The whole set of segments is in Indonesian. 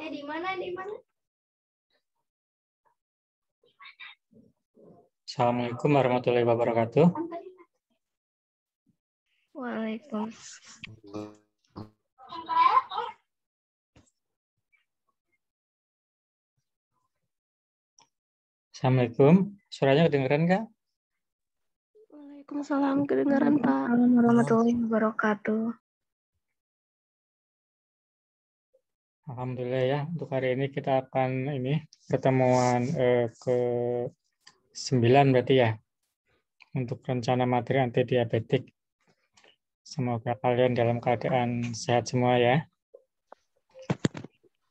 Di mana? Assalamualaikum warahmatullahi wabarakatuh. Waalaikumsalam. Assalamualaikum. Suaranya kedengeran nggak? Waalaikumsalam, kedengaran Pak. Warahmatullahi wabarakatuh. Alhamdulillah ya. Untuk hari ini kita akan pertemuan ke-9 berarti ya. Untuk rencana materi antidiabetik. Semoga kalian dalam keadaan sehat semua ya.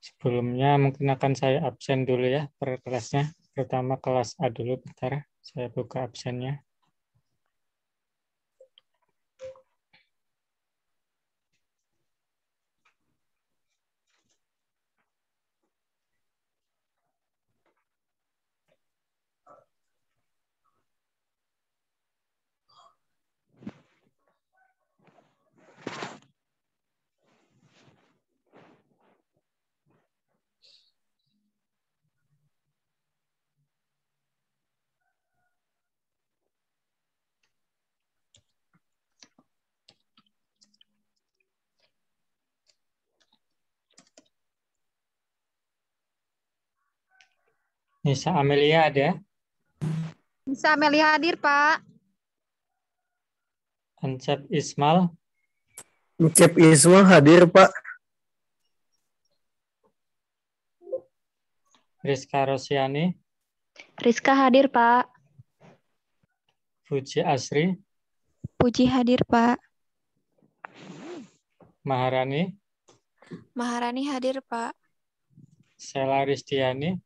Sebelumnya mungkin akan saya absen dulu ya per kelasnya. Pertama kelas A dulu, bentar. Saya buka absennya. Nisa Amelia ada? Bisa Amelia hadir, Pak. Ancep Ismal? Ancep Ismal hadir, Pak. Rizka Rosiani? Rizka hadir, Pak. Puji Asri? Puji hadir, Pak. Maharani? Maharani hadir, Pak. Sela Ristiani?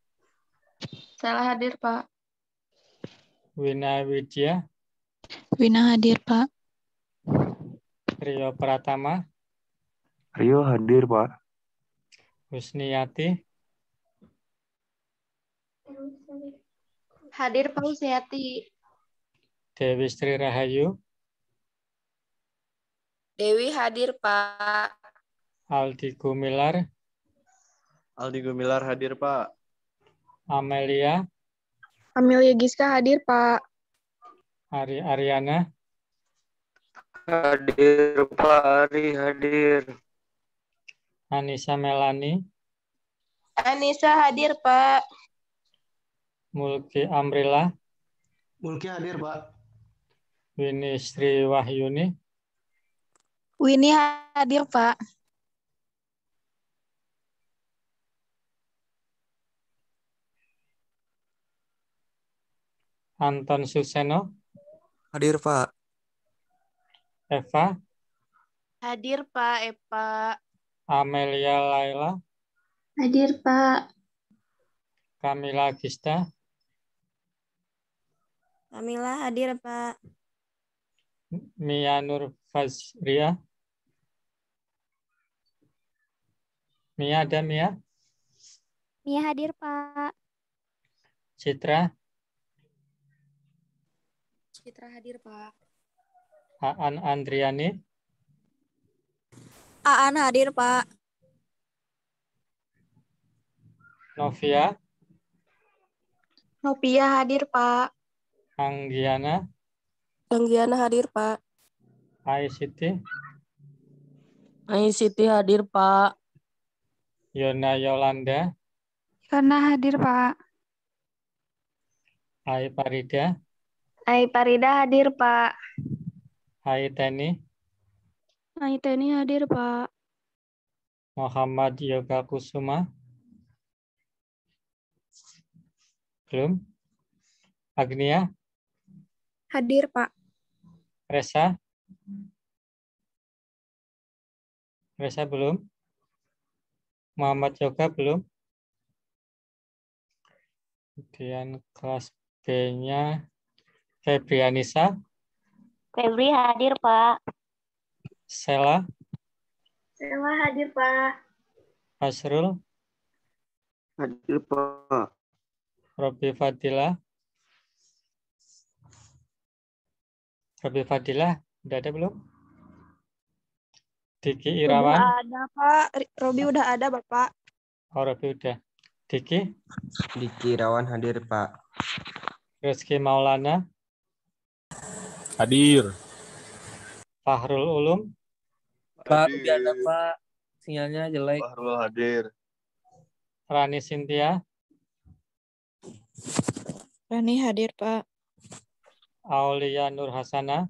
Sela hadir, Pak. Wina Widya? Wina hadir, Pak. Rio Pratama? Rio hadir, Pak. Husniyati? Hadir, Pak Husniati. Dewi Sri Rahayu? Dewi hadir, Pak. Aldi Gumilar? Aldi Gumilar hadir, Pak. Amelia? Amelia Giska hadir, Pak. Ari Ariana? Hadir, Pak. Ari hadir. Anissa Melani? Anissa hadir, Pak. Mulki Amrila? Mulki hadir, Pak. Wini Sri Wahyuni? Winnie hadir, Pak. Anton Suseno? Hadir, Pak. Eva? Hadir, Pak. Eva. Amelia Laila? Hadir, Pak. Kamila Gista? Kamila hadir, Pak. Mia Nur Fazria? Mia ada Mia? Mia hadir, Pak. Citra? Citra hadir, Pak. Aan Andriani? Aan hadir, Pak. Novia? Novia hadir, Pak. Anggiana? Anggiana hadir, Pak. Siti? Siti hadir, Pak. Yona Yolanda? Yona hadir, Pak. Parida? Parida hadir, Pak. Teni? Teni hadir, Pak. Muhammad Yoga Kusuma? Belum? Agnia? Hadir, Pak. Resa? Resa belum? Muhammad Yoga belum? Kemudian kelas B-nya Febrianisa? Febri hadir, Pak. Sela? Sela hadir, Pak. Hasrul? Hadir, Pak. Robi Fadila? Robi Fadila, udah ada belum? Diki Irawan? Udah ada, Pak. Robi udah ada, Bapak. Robi udah. Diki, Diki Irawan hadir, Pak. Rizky Maulana, Hadir. Fahrul Ulum, Pak, Ruby ada Pak. Sinyalnya jelek. Fahrul hadir. Rani Sintia, Rani hadir, Pak. Aulia Nur Hasana,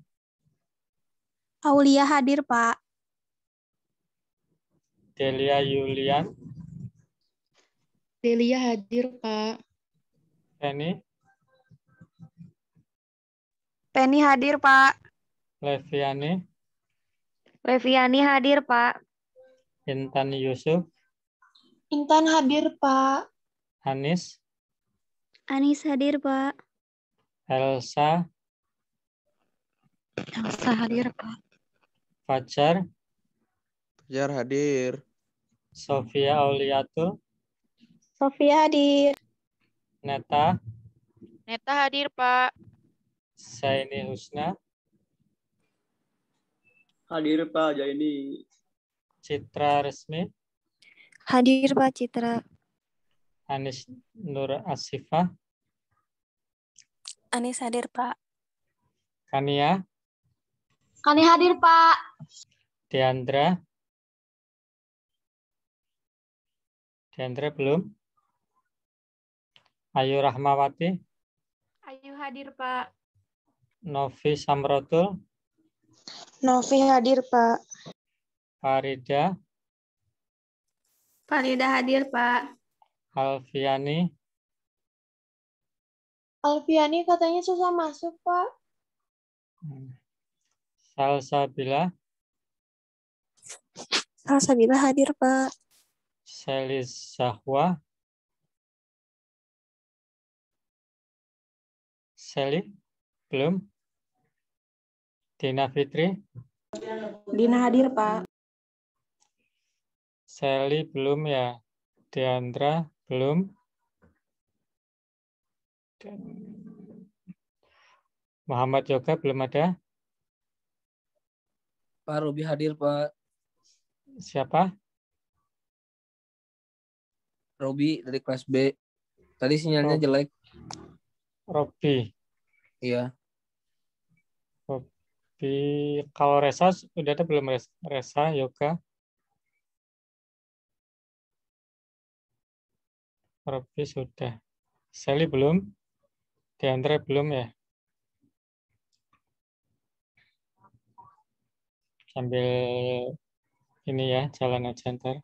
Aulia hadir, Pak. Delia Yulian, Delia hadir, Pak. Penny, Penny hadir, Pak. Leviani, Leviani hadir, Pak. Intan Yusuf, Intan hadir, Pak. Anis, Anis hadir, Pak. Elsa, Elsa hadir, Pak. Fajar, Fajar hadir. Sofia Auliatul, Sofia hadir. Neta, Neta hadir, Pak. Saini Husna, Hadir Pak Jaini. Citra Resmi, Hadir, Pak Citra. Anis Nur Asifah, Anis hadir, Pak. Kania, Kani hadir, Pak. Diandra, belum, Ayu Rahmawati, Ayu hadir, Pak. Novi Samrotul, Novi hadir, Pak. Farida, Farida hadir, Pak. Alfiani, Alfiani katanya susah masuk, Pak. Salsabila, Salsabila hadir, Pak. Selis Zahwa, Seli, belum, Dina Fitri, Dina hadir, Pak. Seli belum ya, Diandra belum, dan Muhammad Yoga belum ada. Pak Ruby hadir Pak. Siapa? Robi dari kelas B. Tadi sinyalnya jelek. Robi. Iya. Robi. Kalau Resa udah ada belum? Resa, Yoga? Robi sudah. Sally belum? Diandra belum ya? Sambil ini ya, jalan aja ntar.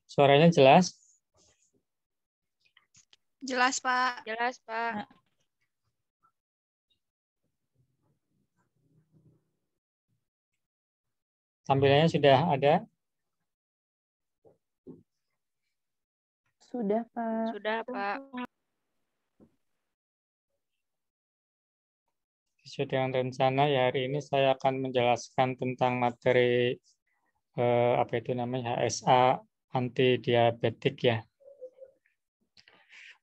Suaranya jelas? Jelas, Pak. Jelas, Pak. Tampilannya sudah ada? Sudah, Pak. Sudah, Pak. Sesuai dengan rencana ya, hari ini saya akan menjelaskan tentang materi apa itu namanya HSA anti diabetik ya.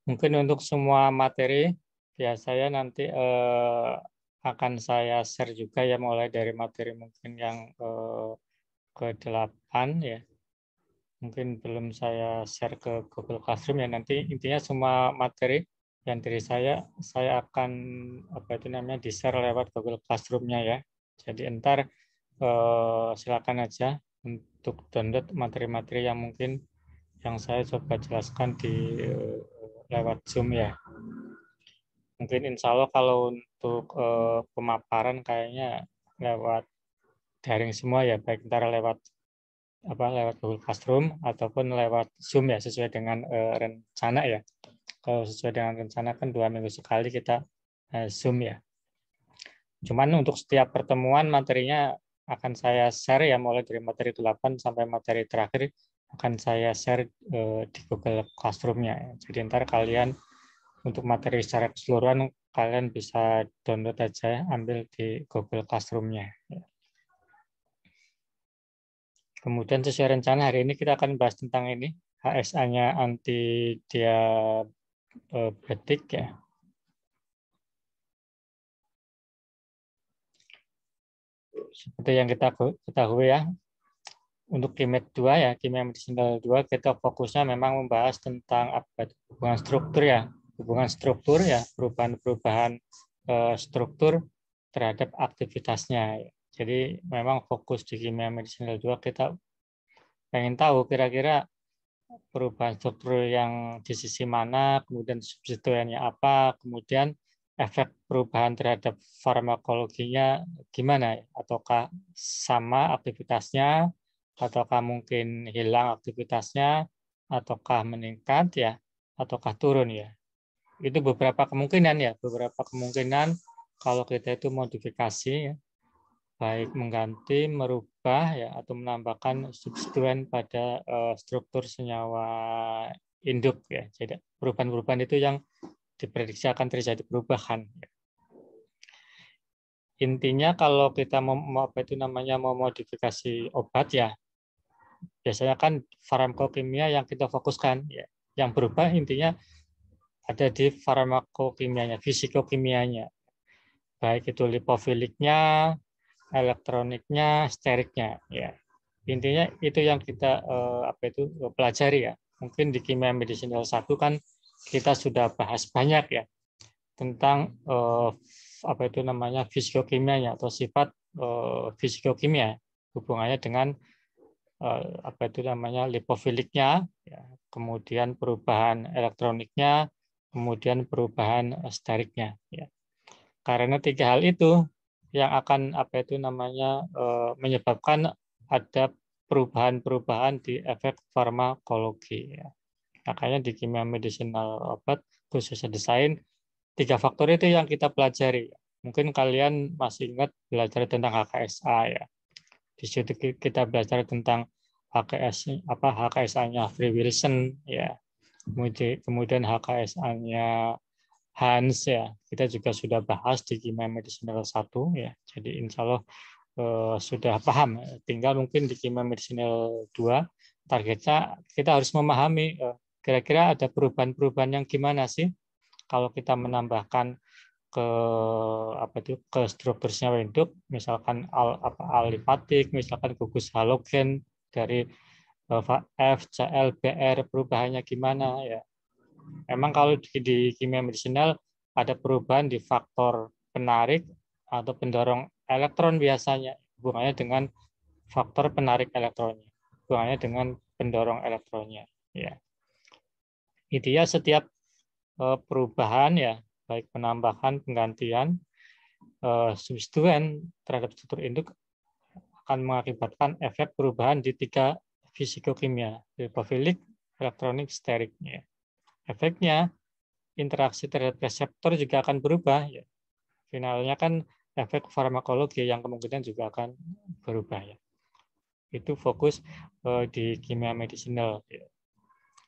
Mungkin untuk semua materi ya saya nanti akan saya share juga ya, mulai dari materi mungkin yang ke-8 ya. Mungkin belum saya share ke Google Classroom ya, nanti intinya semua materi yang dari saya akan apa itu namanya di-share lewat Google Classroom-nya ya. Jadi ntar silakan aja untuk download materi-materi yang mungkin yang saya coba jelaskan di lewat Zoom ya. Mungkin insya Allah kalau untuk pemaparan kayaknya lewat daring semua ya, baik ntar lewat Google Classroom ataupun lewat Zoom ya, sesuai dengan rencana ya. Kalau sesuai dengan rencana kan 2 minggu sekali kita Zoom ya. Cuman untuk setiap pertemuan materinya akan saya share ya, mulai dari materi 8 sampai materi terakhir akan saya share di Google Classroom-nya. Jadi ntar kalian untuk materi secara keseluruhan kalian bisa download aja, ambil di Google Classroom-nya. Kemudian sesuai rencana hari ini kita akan bahas tentang ini, HSA-nya anti diabetik ya. Seperti yang kita ketahui ya, untuk KIMED 2 ya, kimia medisinal 2 kita fokusnya memang membahas tentang apa hubungan struktur ya, perubahan-perubahan struktur terhadap aktivitasnya. Jadi memang fokus di kimia medisinal 2 kita pengen tahu kira-kira perubahan struktur yang di sisi mana, kemudian substituennya apa, kemudian efek perubahan terhadap farmakologinya gimana, ataukah sama aktivitasnya, ataukah mungkin hilang aktivitasnya, ataukah meningkat ya, ataukah turun ya. Itu beberapa kemungkinan ya, kalau kita itu modifikasi ya, baik mengganti, merubah ya, atau menambahkan substituen pada struktur senyawa induk ya. Jadi perubahan-perubahan itu yang diprediksi akan terjadi perubahan. Intinya kalau kita mau modifikasi obat ya, biasanya kan farmakokimia yang kita fokuskan ya. Yang berubah intinya ada di farmakokimianya, fisikokimianya. Baik itu lipofiliknya, elektroniknya, steriknya ya. Intinya itu yang kita pelajari ya. Mungkin di kimia medisinal 1 kan kita sudah bahas banyak ya tentang fisikokimianya atau sifat fisikokimia, hubungannya dengan lipofiliknya ya, kemudian perubahan elektroniknya, kemudian perubahan steriknya ya. Karena 3 hal itu yang akan menyebabkan ada perubahan-perubahan di efek farmakologi ya. Makanya di kimia medisinal obat khususnya desain 3 faktor itu yang kita pelajari. Mungkin kalian masih ingat belajar tentang HKSA ya. Di situ kita belajar tentang HKSA-nya Free Wilson ya. Kemudian HKSA-nya Hans ya. Kita juga sudah bahas di kimia medisinal 1 ya. Jadi insya Allah sudah paham. Tinggal mungkin di kimia medisinal 2 targetnya kita harus memahami kira-kira ada perubahan-perubahan yang gimana sih kalau kita menambahkan ke struktur senyawa induk, misalkan alifatik, misalkan gugus halogen dari F, Cl, Br, perubahannya gimana ya. Memang kalau di kimia medisinal ada perubahan di faktor penarik atau pendorong elektron biasanya, hubungannya dengan faktor penarik elektronnya, hubungannya dengan pendorong elektronnya ya. Intinya setiap perubahan ya, baik penambahan, penggantian, substituen terhadap struktur induk akan mengakibatkan efek perubahan di 3 fisikokimia, lipofilik, elektronik, sterik. Ya. Efeknya, interaksi terhadap reseptor juga akan berubah. Ya. Finalnya kan efek farmakologi yang kemungkinan juga akan berubah. Ya. Itu fokus di kimia medisinal, ya.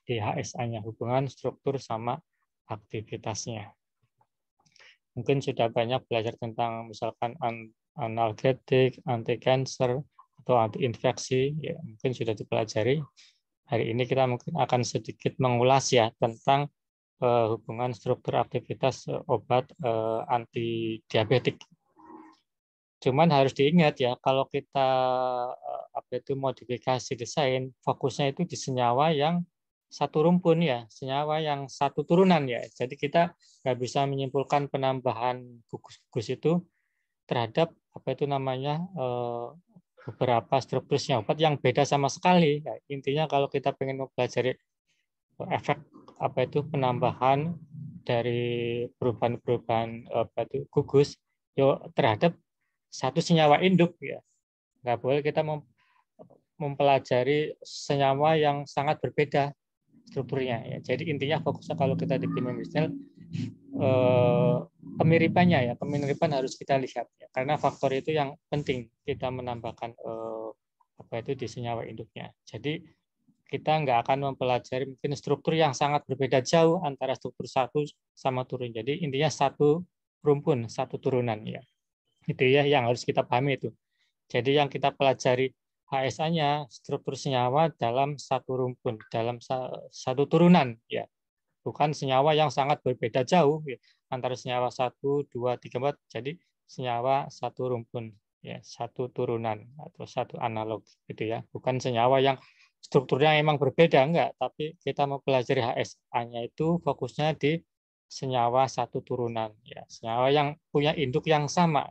Di HSA-nya, hubungan struktur sama aktivitasnya. Mungkin sudah banyak belajar tentang misalkan analgetik, anti-cancer, atau anti-infeksi, ya, mungkin sudah dipelajari. Hari ini kita mungkin akan sedikit mengulas ya tentang hubungan struktur aktivitas obat anti-diabetik. Cuman harus diingat ya, kalau kita modifikasi desain, fokusnya itu di senyawa yang satu rumpun ya, senyawa yang satu turunan ya. Jadi kita nggak bisa menyimpulkan penambahan gugus itu terhadap beberapa struktur senyawa obat yang beda sama sekali. Ya, intinya kalau kita pengen mempelajari efek penambahan dari perubahan-perubahan gugus terhadap satu senyawa induk ya. Nggak boleh kita mempelajari senyawa yang sangat berbeda strukturnya ya. Jadi intinya fokusnya kalau kita di kimia medisinal kemiripan harus kita lihat ya. Karena faktor itu yang penting kita menambahkan di senyawa induknya. Jadi kita nggak akan mempelajari mungkin struktur yang sangat berbeda jauh antara struktur satu sama turun. Jadi intinya satu rumpun, satu turunan ya. Itu ya yang harus kita pahami itu. Jadi yang kita pelajari HSA-nya struktur senyawa dalam satu rumpun, dalam satu turunan ya. Bukan senyawa yang sangat berbeda jauh ya. Antara senyawa 1, 2, 3, 4 jadi senyawa satu rumpun ya, satu turunan atau satu analog gitu ya, bukan senyawa yang strukturnya emang berbeda enggak, tapi kita mempelajari HSA-nya itu fokusnya di senyawa satu turunan ya, senyawa yang punya induk yang sama.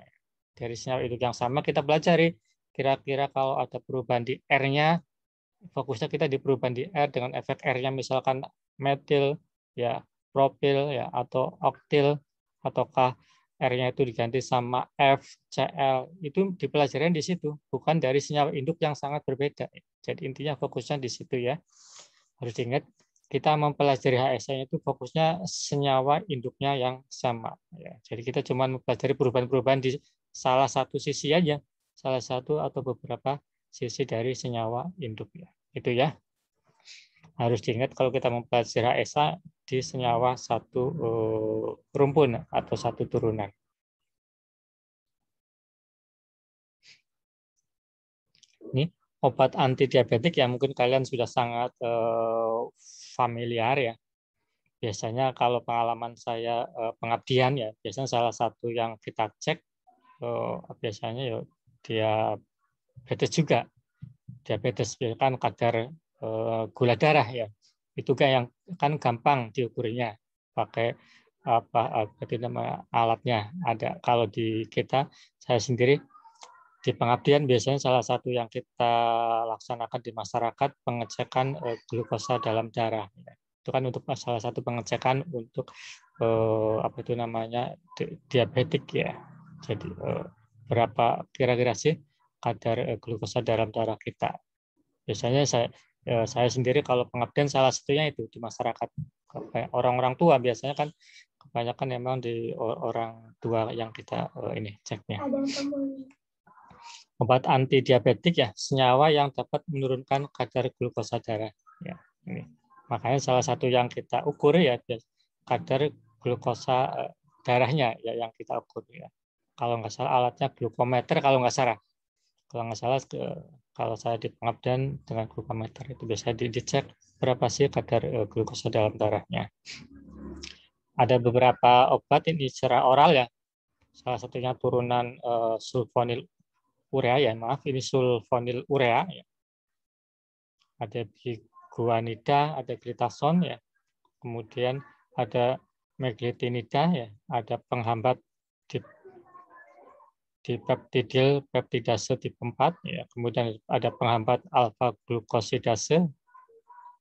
Dari senyawa induk yang sama kita pelajari kira-kira kalau ada perubahan di R-nya, fokusnya kita di perubahan di R dengan efek R-nya misalkan metil ya, propil ya, atau oktil, ataukah R-nya itu diganti sama F, Cl, itu dipelajari di situ, bukan dari senyawa induk yang sangat berbeda. Jadi intinya fokusnya di situ ya. Harus diingat, kita mempelajari HSA itu fokusnya senyawa induknya yang sama. Ya. Jadi kita cuma mempelajari perubahan-perubahan di salah satu sisi aja, salah satu atau beberapa sisi dari senyawa induk ya. Itu ya. Harus diingat kalau kita mempelajari HSA di senyawa satu rumpun atau satu turunan. Ini obat anti diabetik yang mungkin kalian sudah sangat familiar ya. Biasanya kalau pengalaman saya pengabdian ya, biasanya salah satu yang kita cek biasanya ya diabetes juga. Diabetes kan kadar gula darah ya. Itu yang kan gampang diukurnya pakai alatnya ada. Kalau di kita, saya sendiri di pengabdian biasanya salah satu yang kita laksanakan di masyarakat pengecekan glukosa dalam darah. Itu kan untuk salah satu pengecekan untuk diabetik ya. Jadi berapa kira-kira sih kadar glukosa dalam darah kita. Biasanya saya sendiri kalau pengabdian salah satunya itu di masyarakat. Orang-orang tua biasanya kan kebanyakan memang di orang tua yang kita ini ceknya. Obat anti diabetik ya, senyawa yang dapat menurunkan kadar glukosa darah. Ya, ini. Makanya salah satu yang kita ukur ya kadar glukosa darahnya ya yang kita ukur ya. Kalau nggak salah alatnya glukometer kalau nggak salah. Kalau nggak salah kalau saya di pengabdian dengan glukometer itu biasanya dicek berapa sih kadar glukosa dalam darahnya. Ada beberapa obat ini secara oral ya. Salah satunya turunan sulfonil urea ya, maaf ini sulfonil urea ya. Ada biguanida, ada glitason ya. Kemudian ada meglitinida ya, ada penghambat di peptidil peptidase tipe 4 ya. Kemudian ada penghambat alfa glukosidase.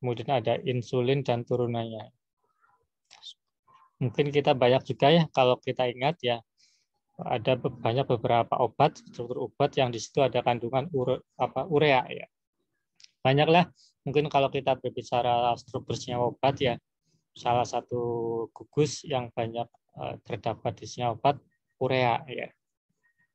Kemudian ada insulin dan turunannya. Mungkin kita banyak juga ya kalau kita ingat ya, ada banyak beberapa obat, struktur obat yang di situ ada kandungan urea ya. Banyaklah, mungkin kalau kita berbicara struktur senyawa obat ya, salah satu gugus yang banyak terdapat di senyawa obat urea ya.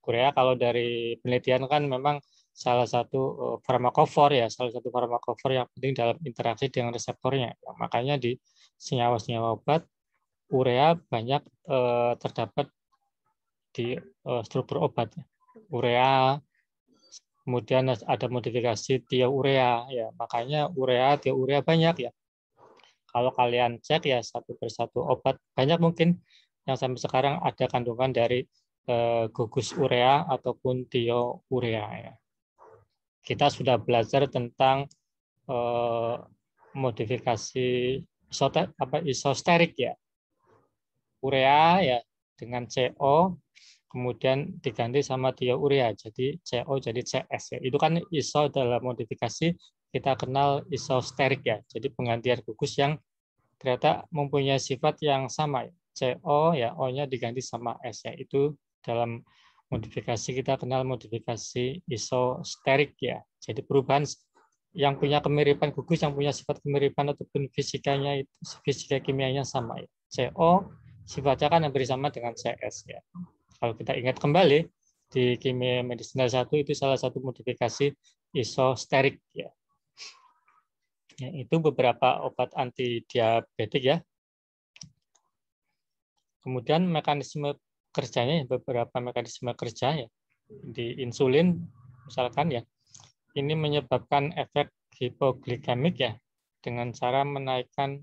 Urea kalau dari penelitian kan memang salah satu farmakofor ya, salah satu farmakofor yang penting dalam interaksi dengan reseptornya. Makanya di senyawa-senyawa obat urea banyak terdapat di struktur obat urea, kemudian ada modifikasi tiourea ya, makanya tiourea banyak ya. Kalau kalian cek ya satu persatu obat banyak mungkin yang sampai sekarang ada kandungan dari gugus urea ataupun tiourea ya. Kita sudah belajar tentang modifikasi isosterik ya, urea ya dengan CO kemudian diganti sama tiourea jadi CO jadi CS ya. Itu kan iso dalam modifikasi kita kenal isosterik ya. Jadi penggantian gugus yang ternyata mempunyai sifat yang sama. CO ya O-nya diganti sama S ya. Itu dalam modifikasi kita kenal modifikasi isosterik ya. Jadi perubahan yang punya kemiripan gugus yang punya sifat kemiripan ataupun fisikanya itu fisika kimianya sama ya. CO sifatnya kan hampir sama dengan CS ya. Kalau kita ingat kembali di kimia medisinal 1 itu salah satu modifikasi isosterik ya. Ya, itu beberapa obat anti diabetik ya. Kemudian mekanisme kerjanya beberapa mekanisme kerja ya. Di insulin misalkan ya. Ini menyebabkan efek hipoglikemik ya dengan cara menaikkan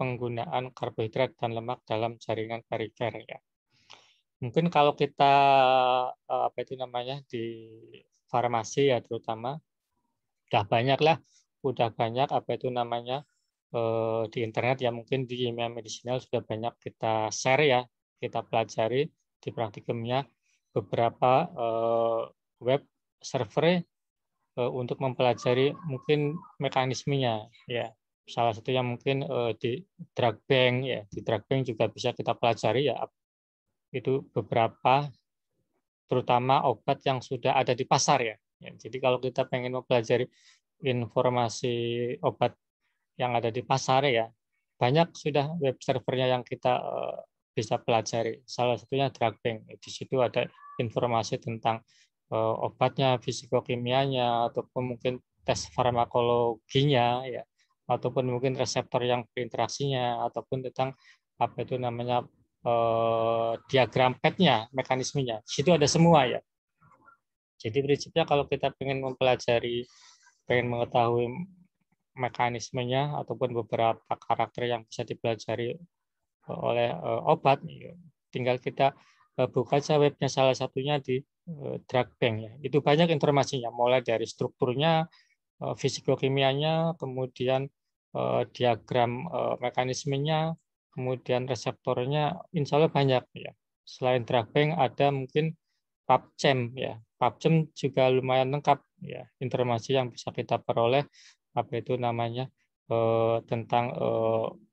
penggunaan karbohidrat dan lemak dalam jaringan perifer ya. Mungkin kalau kita apa itu namanya di farmasi ya terutama udah banyak apa itu namanya di internet ya, mungkin di kimia medisinal sudah banyak kita share ya, kita pelajari di praktikumnya beberapa web server untuk mempelajari mungkin mekanismenya ya. Salah satunya mungkin di drug bank ya, di drug bank juga bisa kita pelajari ya, itu beberapa terutama obat yang sudah ada di pasar ya. Jadi kalau kita pengen mempelajari informasi obat yang ada di pasar ya, banyak sudah web servernya yang kita bisa pelajari. Salah satunya drug bank. Di situ ada informasi tentang obatnya, fisikokimianya, ataupun mungkin tes farmakologinya ya, ataupun mungkin reseptor yang berinteraksinya, ataupun tentang apa itu namanya diagram PET-nya, mekanismenya. Di situ ada semua ya. Jadi prinsipnya kalau kita pengen mengetahui mekanismenya ataupun beberapa karakter yang bisa dipelajari oleh obat, tinggal kita buka saja webnya, salah satunya di drug bank ya. Itu banyak informasinya, mulai dari strukturnya, fisikokimianya, kemudian diagram mekanismenya, kemudian reseptornya, insya Allah banyak ya. Selain drug bank ada mungkin PubChem ya. PubChem juga lumayan lengkap ya, informasi yang bisa kita peroleh apa itu namanya tentang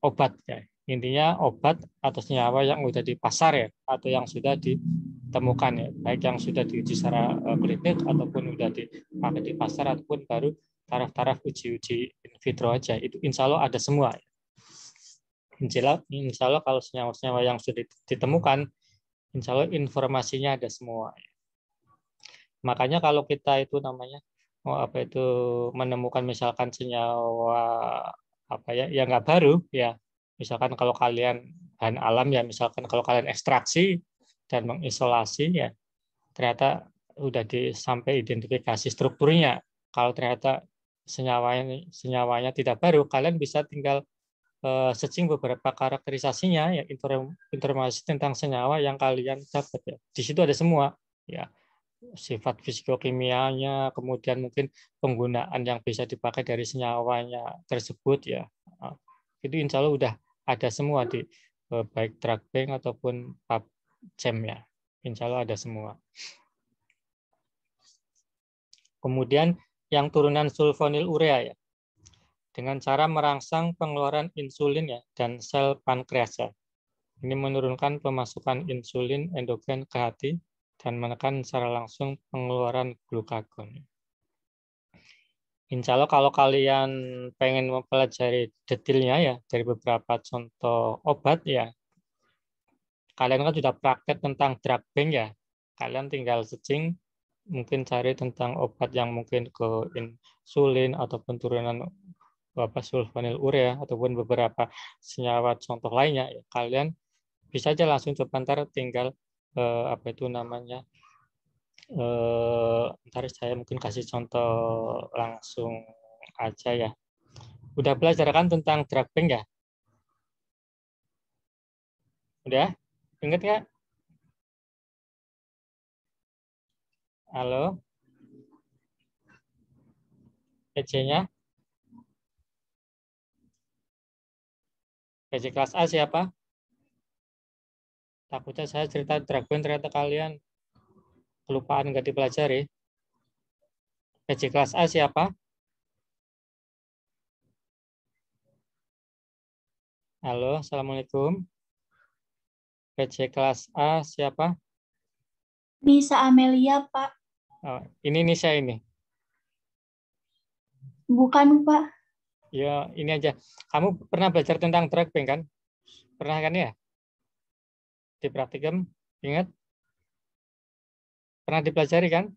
obat ya. Intinya obat atau senyawa yang sudah di pasar ya, atau yang sudah ditemukan ya, baik yang sudah diuji secara klinik ataupun sudah dipakai di pasar ataupun baru taraf-taraf uji-uji in vitro aja, itu insya Allah ada semua. Insya Allah kalau senyawa-senyawa yang sudah ditemukan, insya Allah informasinya ada semua. Makanya kalau kita itu namanya menemukan misalkan senyawa apa ya yang nggak baru ya, misalkan kalau kalian bahan alam ya, misalkan kalau kalian ekstraksi dan mengisolasi ya, ternyata udah sampai identifikasi strukturnya. Kalau ternyata senyawanya tidak baru, kalian bisa tinggal searching beberapa karakterisasinya ya, informasi tentang senyawa yang kalian dapat ya. Di situ ada semua ya, sifat fisikokimianya, kemudian mungkin penggunaan yang bisa dipakai dari senyawanya tersebut ya. Itu insya Allah udah ada semua di baik drug bank ataupun PubChem ya. Insya Allah ada semua. Kemudian yang turunan sulfonil urea ya, dengan cara merangsang pengeluaran insulin ya dan sel pankreas ya. Ini menurunkan pemasukan insulin endogen ke hati dan menekan secara langsung pengeluaran glukagon. Insya Allah kalau kalian pengen mempelajari detailnya ya dari beberapa contoh obat ya, kalian kan sudah praktek tentang drug bank ya, kalian tinggal searching, mungkin cari tentang obat yang mungkin ke insulin ataupun turunan sulfonil urea ataupun beberapa senyawa contoh lainnya ya, kalian bisa aja langsung coba, ntar tinggal apa itu namanya ntar saya mungkin kasih contoh langsung aja ya. Udah belajar kan tentang drug bank ya? Udah? Ingat nggak? Halo? PC-nya? PC kelas A siapa? Takutnya saya cerita drug bank ternyata kalian kelupaan nggak dipelajari. PC kelas A siapa? Halo, Assalamualaikum. PC kelas A siapa? Nisa Amelia, Pak. Oh, ini Nisa ini. Bukan, Pak. Ya, ini aja. Kamu pernah belajar tentang drug bank kan? Pernah kan ya? Di praktikum, ingat? Pernah dipelajari kan?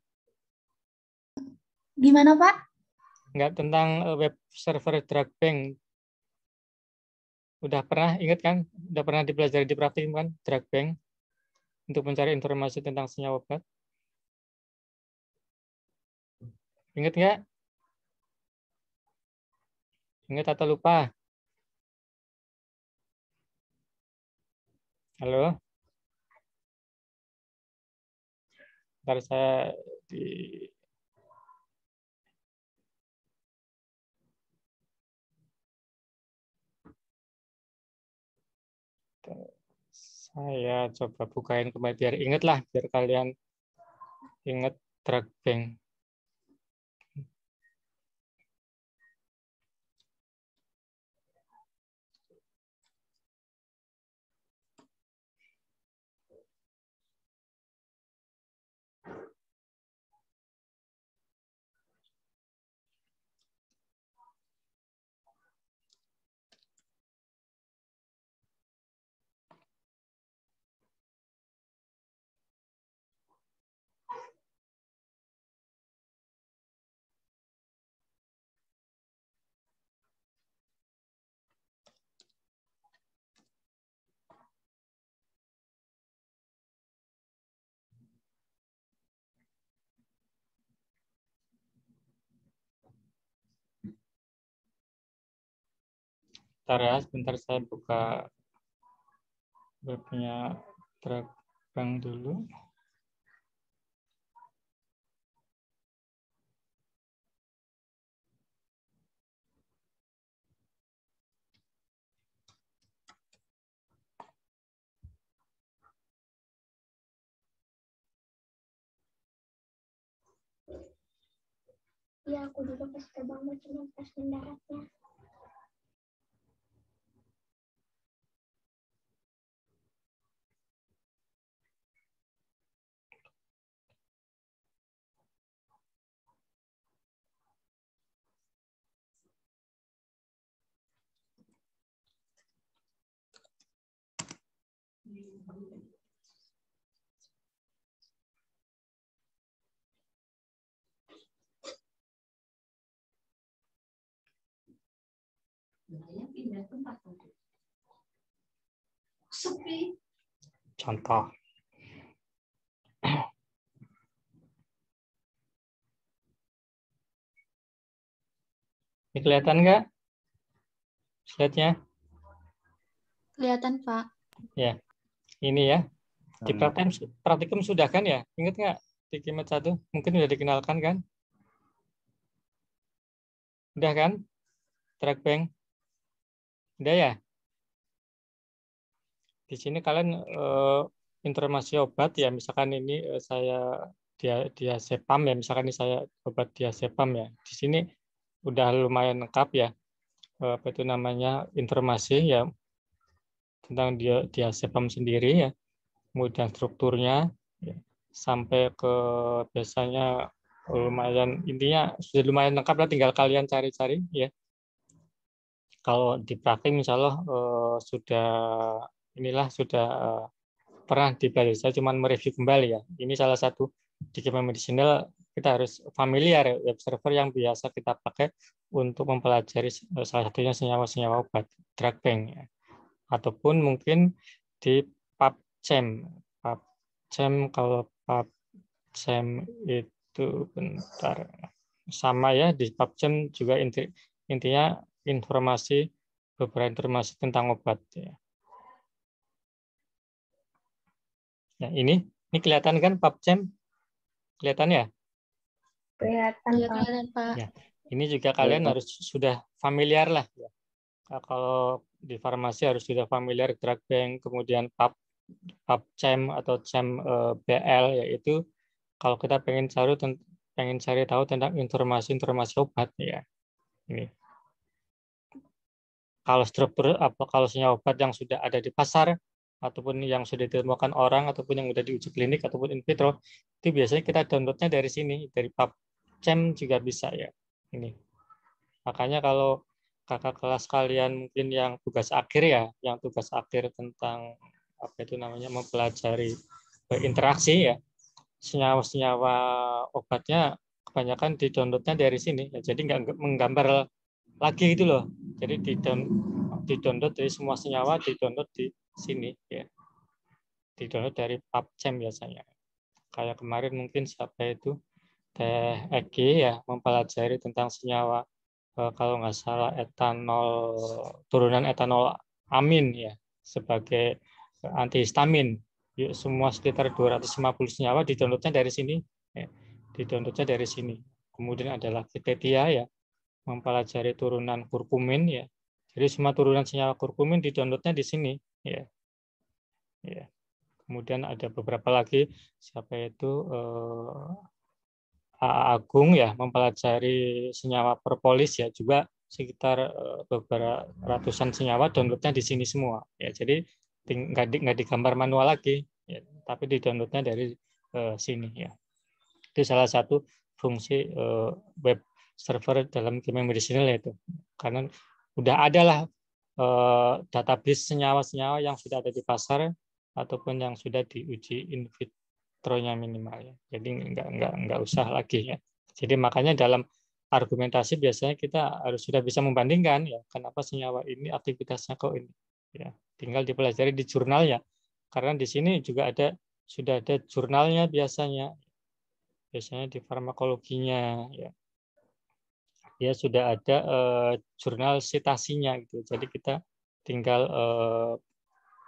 Gimana, Pak? Enggak, tentang web server drug bank. Udah pernah ingat kan? Udah pernah dipelajari di praktikum kan? Drug bank untuk mencari informasi tentang senyawa obat. Ingat nggak? Ingat atau lupa? Halo? Ntar saya di saya coba bukain kembali biar inget lah, biar kalian inget drag bank. Bentar ya, sebentar saya buka webnya drag bank dulu. Iya, aku juga pas terbang cuma pas mendaratnya. Sepi. Contoh. Ini kelihatan nggak slide-nya? Kelihatan, Pak. Ya, ini ya. Di praktikum sudah kan ya? Ingat nggak di Kimet 1? Mungkin sudah dikenalkan kan? Udah kan? Drag bank. Udah ya? Di sini kalian informasi obat ya, misalkan ini saya diazepam ya, misalkan ini saya obat diazepam ya. Di sini udah lumayan lengkap ya, apa itu namanya, informasi ya tentang diazepam sendiri ya, kemudian strukturnya ya, sampai ke biasanya lumayan, intinya sudah lumayan lengkap lah, tinggal kalian cari-cari ya. Kalau di praktik misalnya sudah pernah dipelajari, saya cuma mereview kembali ya. Ini salah satu di Kemen Medicinal, kita harus familiar ya, web server yang biasa kita pakai untuk mempelajari salah satunya senyawa-senyawa obat, drug bank ya. Ataupun mungkin di PubChem. PubChem, kalau PubChem itu bentar, sama ya, di PubChem juga intinya beberapa informasi tentang obat ya. Nah, ini kelihatan kan PubChem? Kelihatan ya? Kelihatan, Pak. Ya, ini juga kalian harus sudah familiar lah ya. Kalau di farmasi harus sudah familiar drug bank, kemudian PubChem atau Chem BL, yaitu kalau kita pengen cari tahu tentang informasi obat ya. Ini. Kalau struktur kalau senyawa obat yang sudah ada di pasar ataupun yang sudah ditemukan orang ataupun yang sudah diuji klinik ataupun in vitro, itu biasanya kita downloadnya dari sini, dari PubChem juga bisa ya. Ini. Makanya kalau kakak kelas kalian mungkin yang tugas akhir tentang apa itu namanya, mempelajari interaksi ya, senyawa-senyawa obatnya kebanyakan di-downloadnya dari sini ya. Jadi nggak menggambar lagi gitu loh. Jadi di-download dari semua senyawa, di-download di sini ya. Di-download dari PubChem biasanya. Kayak kemarin mungkin siapa itu Teh Egi ya, mempelajari tentang senyawa kalau nggak salah turunan etanol amin ya, sebagai antihistamin. semua sekitar 250 senyawa di-downloadnya dari sini. Ya. Di-downloadnya dari sini. Kemudian ada lagi Tetia ya, mempelajari turunan kurkumin ya. Jadi semua turunan senyawa kurkumin di-downloadnya di sini ya. Ya. Kemudian ada beberapa lagi, siapa itu Agung ya, mempelajari senyawa propolis ya, juga sekitar beberapa ratusan senyawa downloadnya di sini semua ya. Jadi nggak digambar manual lagi ya, tapi di downloadnya dari sini ya. Itu salah satu fungsi web server dalam kimia medicinal itu, karena udah ada lah database senyawa-senyawa yang sudah ada di pasar ataupun yang sudah diuji in vitronya minimal ya. Jadi nggak usah lagi ya. Jadi makanya dalam argumentasi biasanya kita harus sudah bisa membandingkan ya, kenapa senyawa ini aktivitasnya kok ini ya. Tinggal dipelajari di jurnalnya, karena di sini juga sudah ada jurnalnya biasanya di farmakologinya ya. Ya sudah ada jurnal citasinya gitu. Jadi kita tinggal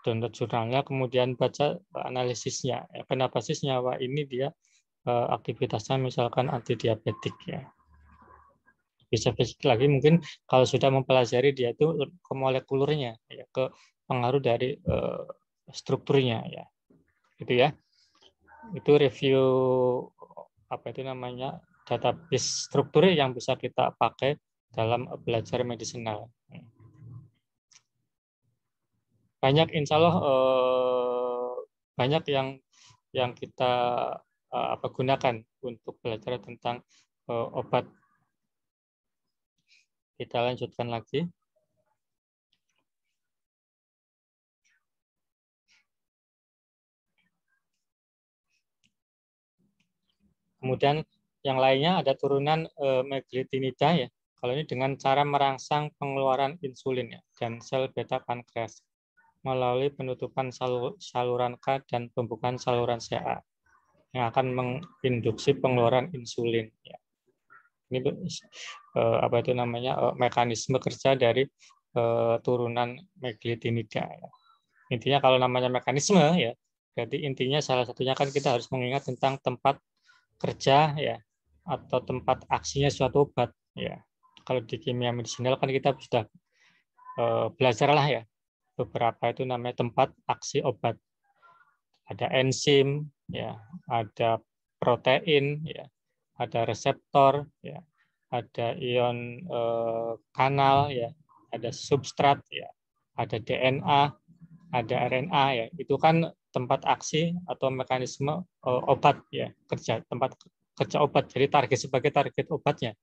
download jurnalnya, kemudian baca analisisnya. Ya, kenapa sih senyawa ini dia aktivitasnya misalkan antidiabetik ya. Bisa spesifik lagi mungkin kalau sudah mempelajari dia itu ke molekulernya ya, ke pengaruh dari strukturnya ya. Gitu ya. Itu review apa itu namanya database struktur yang bisa kita pakai dalam belajar medicinal. Banyak insya Allah banyak yang kita gunakan untuk belajar tentang obat. Kita lanjutkan lagi. Kemudian yang lainnya ada turunan meglitinida ya. Kalau ini dengan cara merangsang pengeluaran insulin ya, dan sel beta pankreas melalui penutupan saluran K dan pembukaan saluran CA yang akan menginduksi pengeluaran insulin ya. Ini apa itu namanya mekanisme kerja dari turunan meglitinida ya. Intinya kalau namanya mekanisme ya, berarti intinya salah satunya kan kita harus mengingat tentang tempat kerja ya, atau tempat aksinya suatu obat ya. Kalau di kimia medisinal kan kita sudah belajar lah ya, beberapa itu namanya tempat aksi obat. Ada enzim ya, ada protein ya, ada reseptor ya, ada ion kanal ya, ada substrat ya, ada DNA, ada RNA ya. Itu kan tempat aksi atau mekanisme obat ya, tempat kerja obat. Jadi sebagai target obatnya.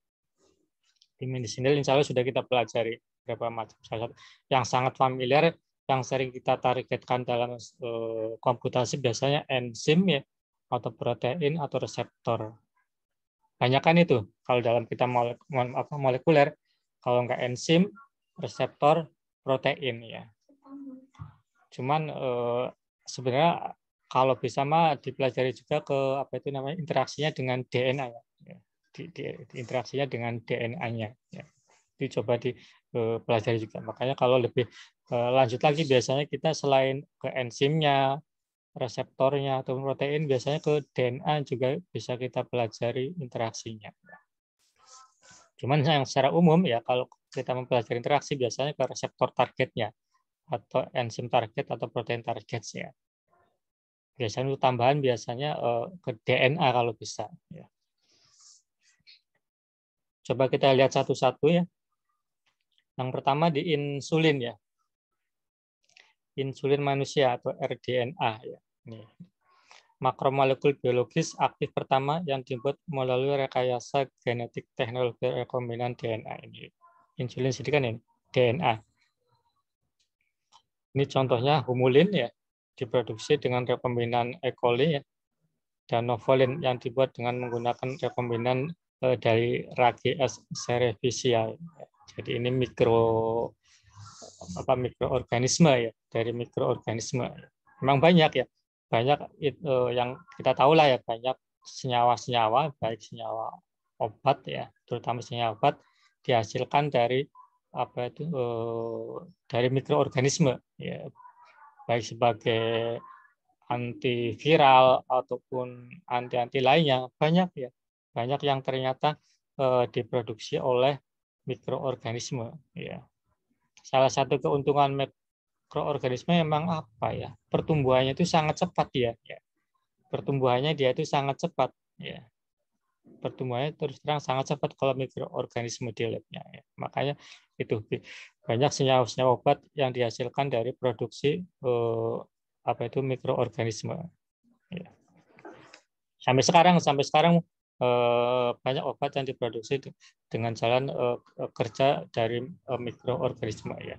Di medisinal insya Allah sudah kita pelajari beberapa macam. Salah satu yang sangat familiar, yang sering kita targetkan dalam komputasi biasanya enzim ya, atau protein atau reseptor. Banyak kan itu kalau dalam kita molekuler, kalau nggak enzim, reseptor, protein ya. Cuman sebenarnya kalau bisa mah dipelajari juga ke apa itu namanya interaksinya dengan DNA ya. Di interaksinya dengan DNA-nya ya. Dicoba dipelajari juga. Makanya kalau lebih lanjut lagi biasanya kita selain ke enzimnya, reseptornya atau protein, biasanya ke DNA juga bisa kita pelajari interaksinya. Cuman yang secara umum ya kalau kita mempelajari interaksi biasanya ke reseptor targetnya atau enzim target atau protein target ya. Biasanya untuk tambahan biasanya ke DNA kalau bisa ya. Coba kita lihat satu-satu ya. Yang pertama di insulin ya. Insulin manusia atau rDNA ya. Nih. Makromolekul biologis aktif pertama yang dibuat melalui rekayasa genetik teknologi rekombinan DNA ini. Insulin sendiri kan ini DNA. Ini contohnya humulin ya, diproduksi dengan rekombinan E. coli ya, dan novolin yang dibuat dengan menggunakan rekombinan dari Rageas cerevisiae. Jadi ini mikroorganisme ya, dari mikroorganisme. Memang banyak ya, banyak yang kita tahu lah ya, banyak senyawa-senyawa, baik senyawa obat ya, terutama senyawa obat dihasilkan dari dari mikroorganisme ya, baik sebagai antiviral ataupun anti lainnya banyak ya, banyak yang ternyata diproduksi oleh mikroorganisme ya. Salah satu keuntungan mikroorganisme memang apa ya, pertumbuhannya itu sangat cepat ya. Pertumbuhannya dia itu sangat cepat ya. Pertumbuhannya terus terang sangat cepat kalau mikroorganisme di labnya ya. Makanya itu banyak senyawa-senyawa obat yang dihasilkan dari produksi mikroorganisme ya. Sampai sekarang banyak obat yang diproduksi dengan jalan kerja dari mikroorganisme ya.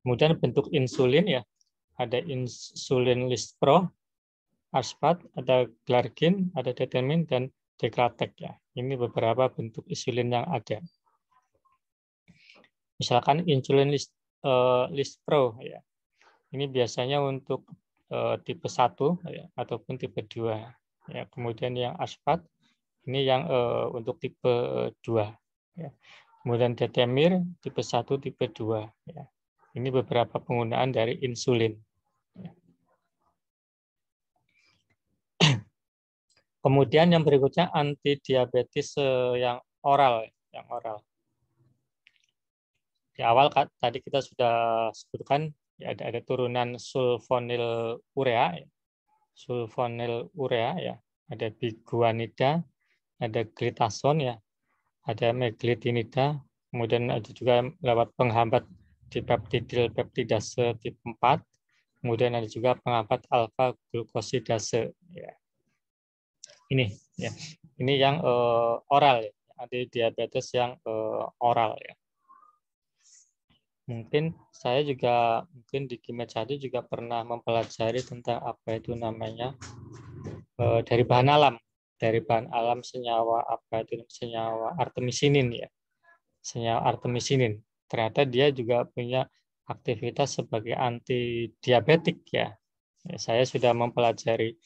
Kemudian bentuk insulin ya, ada insulin lispro, arspat, ada glargin, ada determin, dan deklatek ya. Ini beberapa bentuk insulin yang ada. Misalkan insulin lispro ya. Ini biasanya untuk tipe 1 ya, ataupun tipe 2 ya. Kemudian yang arspat ini yang untuk tipe 2 ya. Kemudian detemir tipe 1, tipe 2 ya. Ini beberapa penggunaan dari insulin. Kemudian yang berikutnya antidiabetes yang oral. Di awal tadi kita sudah sebutkan ya, ada turunan sulfonylurea ya, ada biguanida, ada glitason ya, ada meglitinida, kemudian ada juga lewat penghambat dipeptidil peptidase tipe 4, kemudian ada juga penghambat alfa glukosidase ya. Ini ya, ini yang oral ya, antidiabetes yang oral ya. Mungkin saya juga di Kimia 1 juga pernah mempelajari tentang apa itu namanya dari bahan alam senyawa senyawa artemisinin ya, senyawa artemisinin. Ternyata dia juga punya aktivitas sebagai antidiabetik ya. Saya sudah mempelajari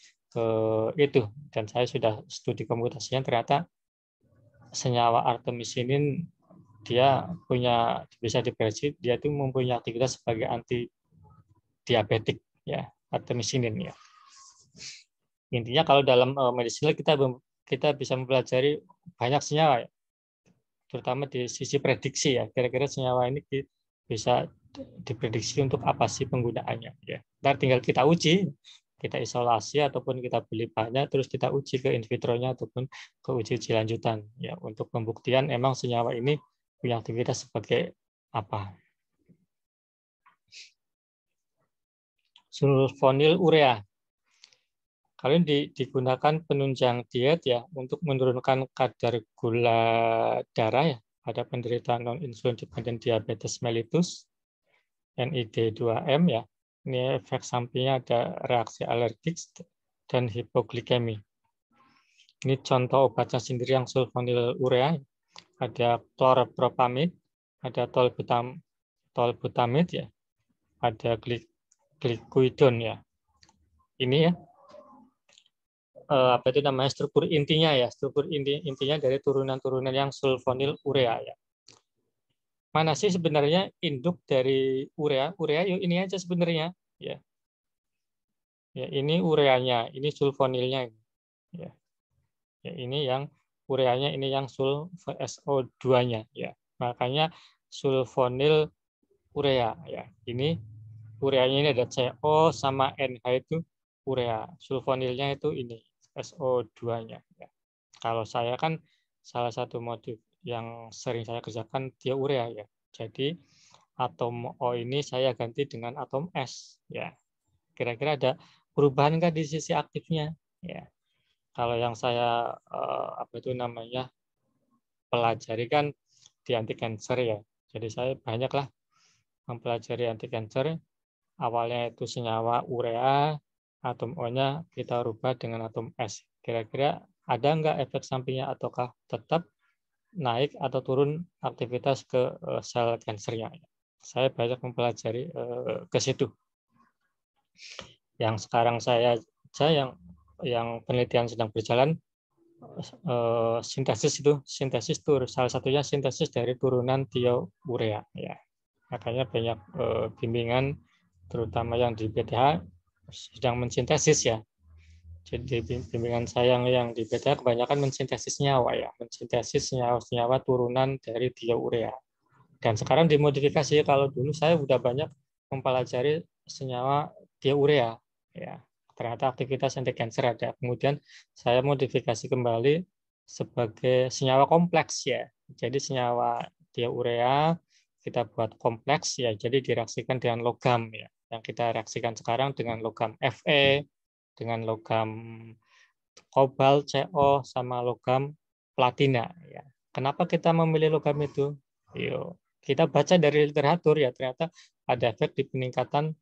itu dan saya sudah studi komputasinya, ternyata senyawa artemisinin dia bisa diprediksi dia itu mempunyai aktivitas sebagai antidiabetik ya, artemisinin ya. Intinya kalau dalam medicine kita bisa mempelajari banyak senyawa ya, terutama di sisi prediksi ya, kira-kira senyawa ini bisa diprediksi untuk apa sih penggunaannya ya. Ntar tinggal kita uji, kita isolasi ataupun kita beli banyak terus kita uji ke in vitro-nya ataupun ke uji lanjutan ya, untuk pembuktian emang senyawa ini punya aktivitas sebagai apa. Sulfonylurea kalau ini digunakan penunjang diet ya, untuk menurunkan kadar gula darah ya pada penderita non-insulin dependent diabetes mellitus NID2M ya. Ini efek sampingnya ada reaksi alergik dan hipoglikemi. Ini contoh obatnya sendiri yang sulfonylurea. Ada chlorpropamid, ada tolbutamid ya, ada glikuidon ya. Ini ya apa itu namanya struktur intinya ya, struktur intinya dari turunan-turunan yang sulfonylurea ya. Mana sih sebenarnya induk dari urea? Urea yuk ini aja sebenarnya ya. Ya ini ureanya, ini sulfonilnya ya. Ya ini yang ureanya, ini yang SO2-nya ya. Makanya sulfonyl urea ya. Ini ureanya ini ada CO sama NH itu urea. Sulfonilnya itu ini SO2-nya ya. Kalau saya kan salah satu modif yang sering saya kerjakan dia urea ya. Jadi atom O ini saya ganti dengan atom S ya. Kira-kira ada perubahan nggak di sisi aktifnya ya. Kalau yang saya pelajari kan di anti cancer ya. Jadi saya banyaklah mempelajari anti cancer. Awalnya itu senyawa urea, atom O-nya kita rubah dengan atom S. Kira-kira ada nggak efek sampingnya ataukah tetap naik atau turun aktivitas ke sel kansernya? Saya banyak mempelajari ke situ. Yang sekarang yang penelitian sedang berjalan sintesis itu salah satunya sintesis dari turunan thiourea ya. Makanya banyak bimbingan terutama yang di PTH sedang mensintesis ya. Jadi bimbingan saya yang di BTA kebanyakan mensintesis nyawa ya, mensintesis senyawa-senyawa turunan dari diurea. Dan sekarang dimodifikasi, kalau dulu saya sudah banyak mempelajari senyawa diurea ya. Ternyata aktivitas anti kanker ada. Kemudian saya modifikasi kembali sebagai senyawa kompleks ya. Jadi senyawa diurea kita buat kompleks ya, jadi direaksikan dengan logam ya. Yang kita reaksikan sekarang dengan logam Fe, dengan logam kobalt, CO, sama logam platina. Ya. Kenapa kita memilih logam itu? Yuk, kita baca dari literatur ya, ternyata ada efek di peningkatan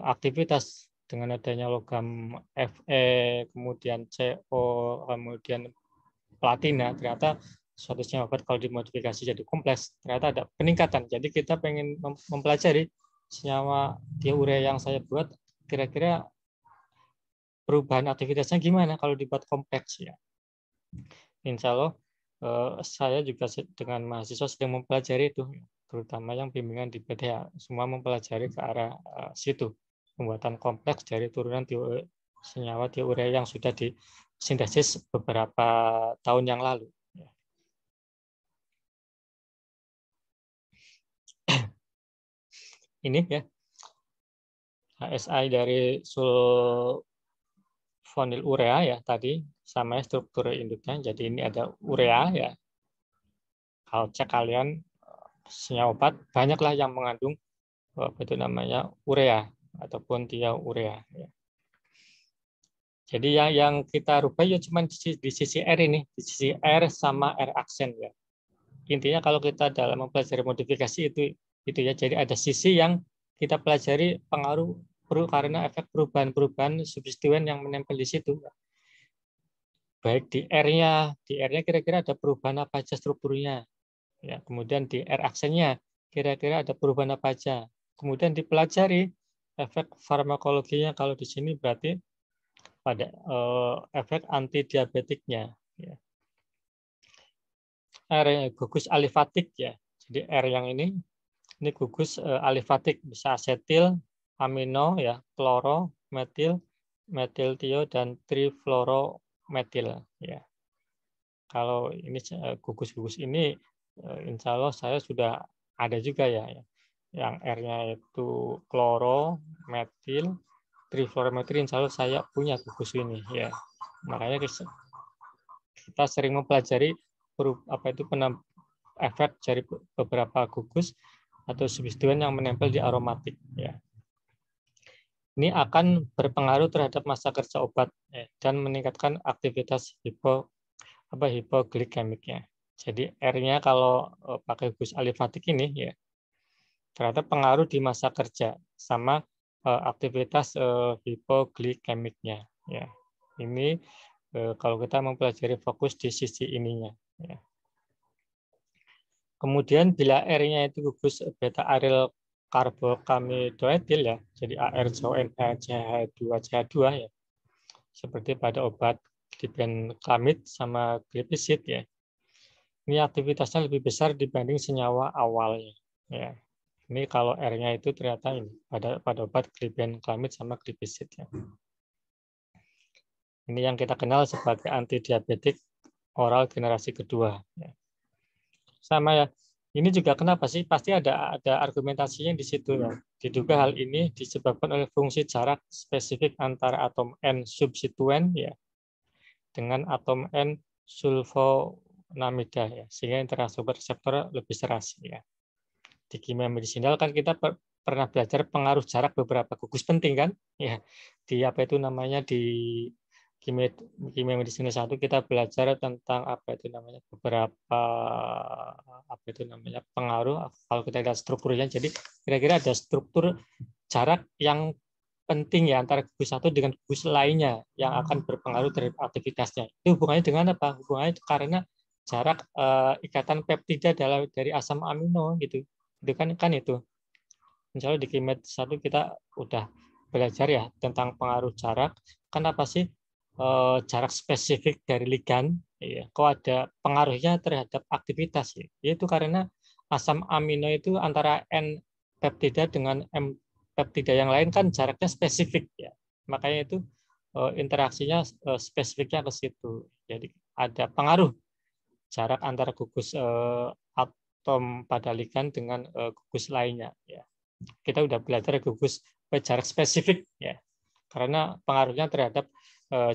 aktivitas dengan adanya logam Fe, kemudian CO, kemudian platina. Ternyata suatu senyawa obat kalau dimodifikasi jadi kompleks, ternyata ada peningkatan. Jadi kita pengen mempelajari senyawa diurea yang saya buat, kira-kira perubahan aktivitasnya gimana kalau dibuat kompleks ya. Insya Allah saya juga dengan mahasiswa sedang mempelajari itu, terutama yang bimbingan di BTA, semua mempelajari ke arah situ, pembuatan kompleks dari turunan senyawa diurea yang sudah disintesis beberapa tahun yang lalu. Ini ya HSI dari sulfonil urea ya tadi, sama struktur induknya. Jadi ini ada urea ya. Kalau cek kalian senyawa obat banyaklah yang mengandung apa itu namanya urea ataupun diurea ya. Jadi yang kita rubah ya cuma di sisi R ini, di sisi R sama R aksen ya. Intinya kalau kita dalam mempelajari modifikasi itu ya, jadi ada sisi yang kita pelajari pengaruh karena efek perubahan-perubahan substituen yang menempel di situ. Baik di R-nya kira-kira ada perubahan apa aja strukturnya. Ya, kemudian di R aksennya kira-kira ada perubahan apa aja. Kemudian dipelajari efek farmakologinya, kalau di sini berarti pada efek anti diabetiknya. Ya. R gugus alifatik ya. Jadi R yang ini gugus alifatik, bisa asetil, amino ya, kloro, metil, metil tio dan trifluorometil ya. Kalau ini gugus-gugus ini insya Allah saya sudah ada juga ya. Yang R-nya itu kloro, metil, trifluorometil, insya Allah saya punya gugus ini ya. Makanya kita sering mempelajari efek dari beberapa gugus atau substituen yang menempel di aromatik ya. Ini akan berpengaruh terhadap masa kerja obat ya, dan meningkatkan aktivitas hipoglikemiknya. Jadi R-nya kalau pakai gugus alifatik ini ya, ternyata pengaruh di masa kerja sama aktivitas hipoglikemiknya ya. Ini kalau kita mempelajari fokus di sisi ininya ya. Kemudian bila R-nya itu gugus beta aryl karbokamidoetil ya, jadi ARCONH2CH2 ya. Seperti pada obat glibenclamid sama glipisid ya. Ini aktivitasnya lebih besar dibanding senyawa awalnya ya. Ini kalau R-nya itu ternyata ini pada obat glibenclamid sama glipisid ya. Ini yang kita kenal sebagai antidiabetik oral generasi kedua ya. Sama ya, ini juga kenapa sih? Pasti ada argumentasinya di situ ya. Diduga hal ini disebabkan oleh fungsi jarak spesifik antara atom N substituen ya dengan atom N sulfonamida ya, sehingga interaksi reseptor lebih serasi ya. Di kimia medisinal kan kita pernah belajar pengaruh jarak beberapa gugus penting kan? Ya, di apa itu namanya di kimia medicine 1 kita belajar tentang beberapa pengaruh kalau kita lihat strukturnya. Jadi kira-kira ada struktur jarak yang penting ya antara gugus satu dengan gugus lainnya yang akan berpengaruh terhadap aktivitasnya. Itu hubungannya dengan apa? Hubungannya karena jarak ikatan peptida dari asam amino gitu. Itu kan itu. Misalnya di kimia 1 kita udah belajar ya tentang pengaruh jarak. Kenapa sih jarak spesifik dari ligan ya, kok ada pengaruhnya terhadap aktivitas ya. Itu karena asam amino itu antara N peptida dengan M peptida yang lain kan jaraknya spesifik ya. Makanya itu interaksinya spesifiknya ke situ. Jadi ada pengaruh jarak antara gugus atom pada ligan dengan gugus lainnya ya. Kita udah belajar gugus jarak spesifik ya. Karena pengaruhnya terhadap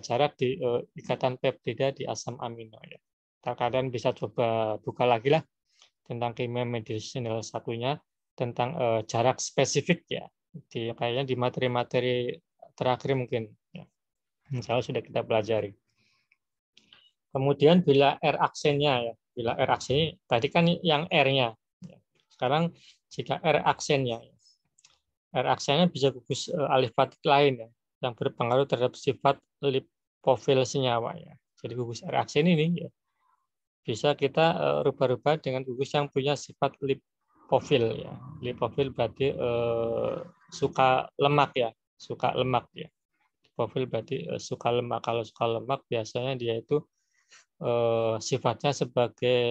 jarak di ikatan peptida di asam amino ya. Kalian bisa coba buka lagi lah tentang kimia medicinal satunya tentang jarak spesifik ya. Kayaknya di materi-materi terakhir mungkin ya. Insya Allah sudah kita pelajari. Kemudian bila R aksennya ya, bila R aksennya tadi kan yang R-nya. Sekarang jika R aksennya, R aksennya bisa gugus alifatik lain ya, yang berpengaruh terhadap sifat lipofil senyawa ya. Jadi gugus R aksen ini ya, bisa kita rubah-rubah dengan gugus yang punya sifat lipofil ya. Lipofil berarti suka lemak ya, suka lemak ya. Lipofil berarti suka lemak. Kalau suka lemak biasanya dia itu sifatnya sebagai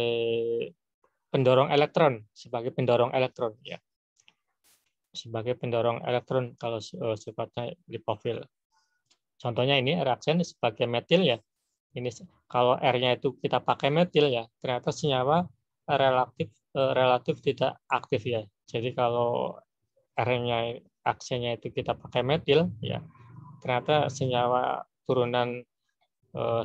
pendorong elektron, sebagai pendorong elektron ya. Sebagai pendorong elektron kalau sifatnya lipofil. Contohnya ini R aksen sebagai metil ya. Ini kalau R-nya itu kita pakai metil ya, ternyata senyawa relatif tidak aktif ya. Jadi kalau R-nya aksennya itu kita pakai metil ya, ternyata senyawa turunan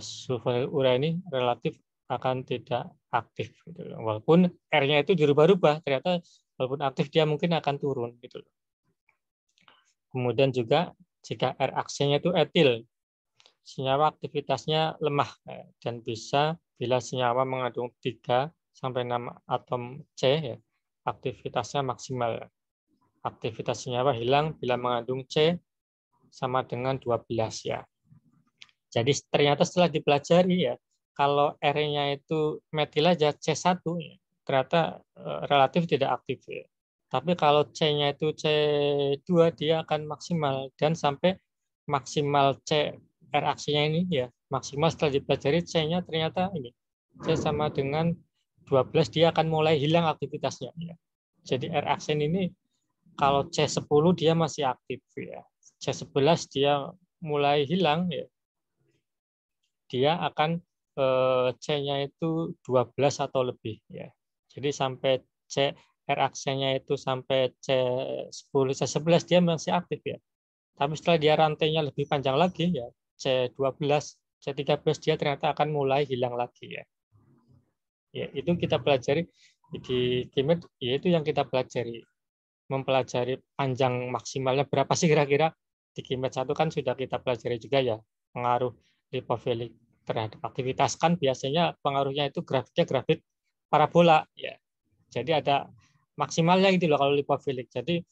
sulfonil urea ini relatif akan tidak aktif gitu. Walaupun R-nya itu dirubah-rubah, ternyata walaupun aktif dia mungkin akan turun gitu. Kemudian juga jika R aksennya itu etil, senyawa aktivitasnya lemah dan bisa bila senyawa mengandung 3 sampai 6 atom C ya, aktivitasnya maksimal. Aktivitas senyawa hilang bila mengandung C sama dengan 12 ya. Jadi ternyata setelah dipelajari ya, kalau R-nya itu metil aja C1 ya, ternyata relatif tidak aktif ya. Tapi kalau C-nya itu C2 dia akan maksimal dan sampai maksimal C R aksennya ini ya, maksimal setelah dipelajari C-nya ternyata ini C sama dengan 12 dia akan mulai hilang aktivitasnya ya. Jadi R aksen ini kalau C10 dia masih aktif ya. C11 dia mulai hilang ya. Dia akan C-nya itu 12 atau lebih ya. Jadi sampai R aksennya itu sampai C10, C11 dia masih aktif ya. Tapi setelah dia rantainya lebih panjang lagi ya, C12, C13 dia ternyata akan mulai hilang lagi ya. Ya, itu kita pelajari di kimia, yaitu yang kita pelajari. Mempelajari panjang maksimalnya berapa sih kira-kira. Di kimia 1 kan sudah kita pelajari juga ya, pengaruh lipofilik terhadap aktivitas kan biasanya pengaruhnya itu grafiknya grafik parabola ya. Jadi ada maksimalnya gitu loh kalau lipofilik. Jadi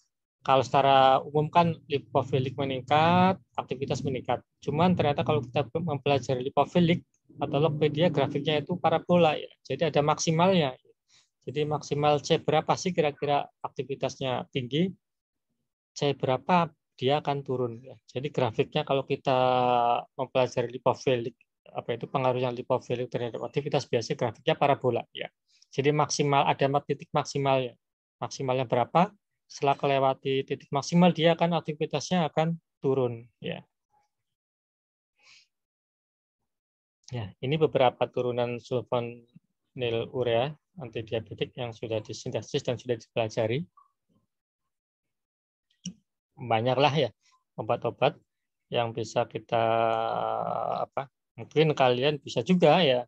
kalau secara umum kan lipofilik meningkat, aktivitas meningkat. Cuman ternyata kalau kita mempelajari lipofilik atau Logpedia grafiknya itu parabola ya. Jadi ada maksimalnya. Jadi maksimal C berapa sih kira-kira aktivitasnya tinggi, C berapa dia akan turun ya. Jadi grafiknya kalau kita mempelajari lipofilik apa itu pengaruhnya lipofilik terhadap aktivitas biasanya grafiknya parabola ya. Jadi maksimal ada titik maksimalnya. Maksimalnya berapa? Setelah kelewati titik maksimal dia akan aktivitasnya akan turun ya. Ya, ini beberapa turunan sulfonil urea antidiabetik yang sudah disintesis dan sudah dipelajari. Banyaklah ya obat-obat yang bisa kita mungkin kalian bisa juga ya.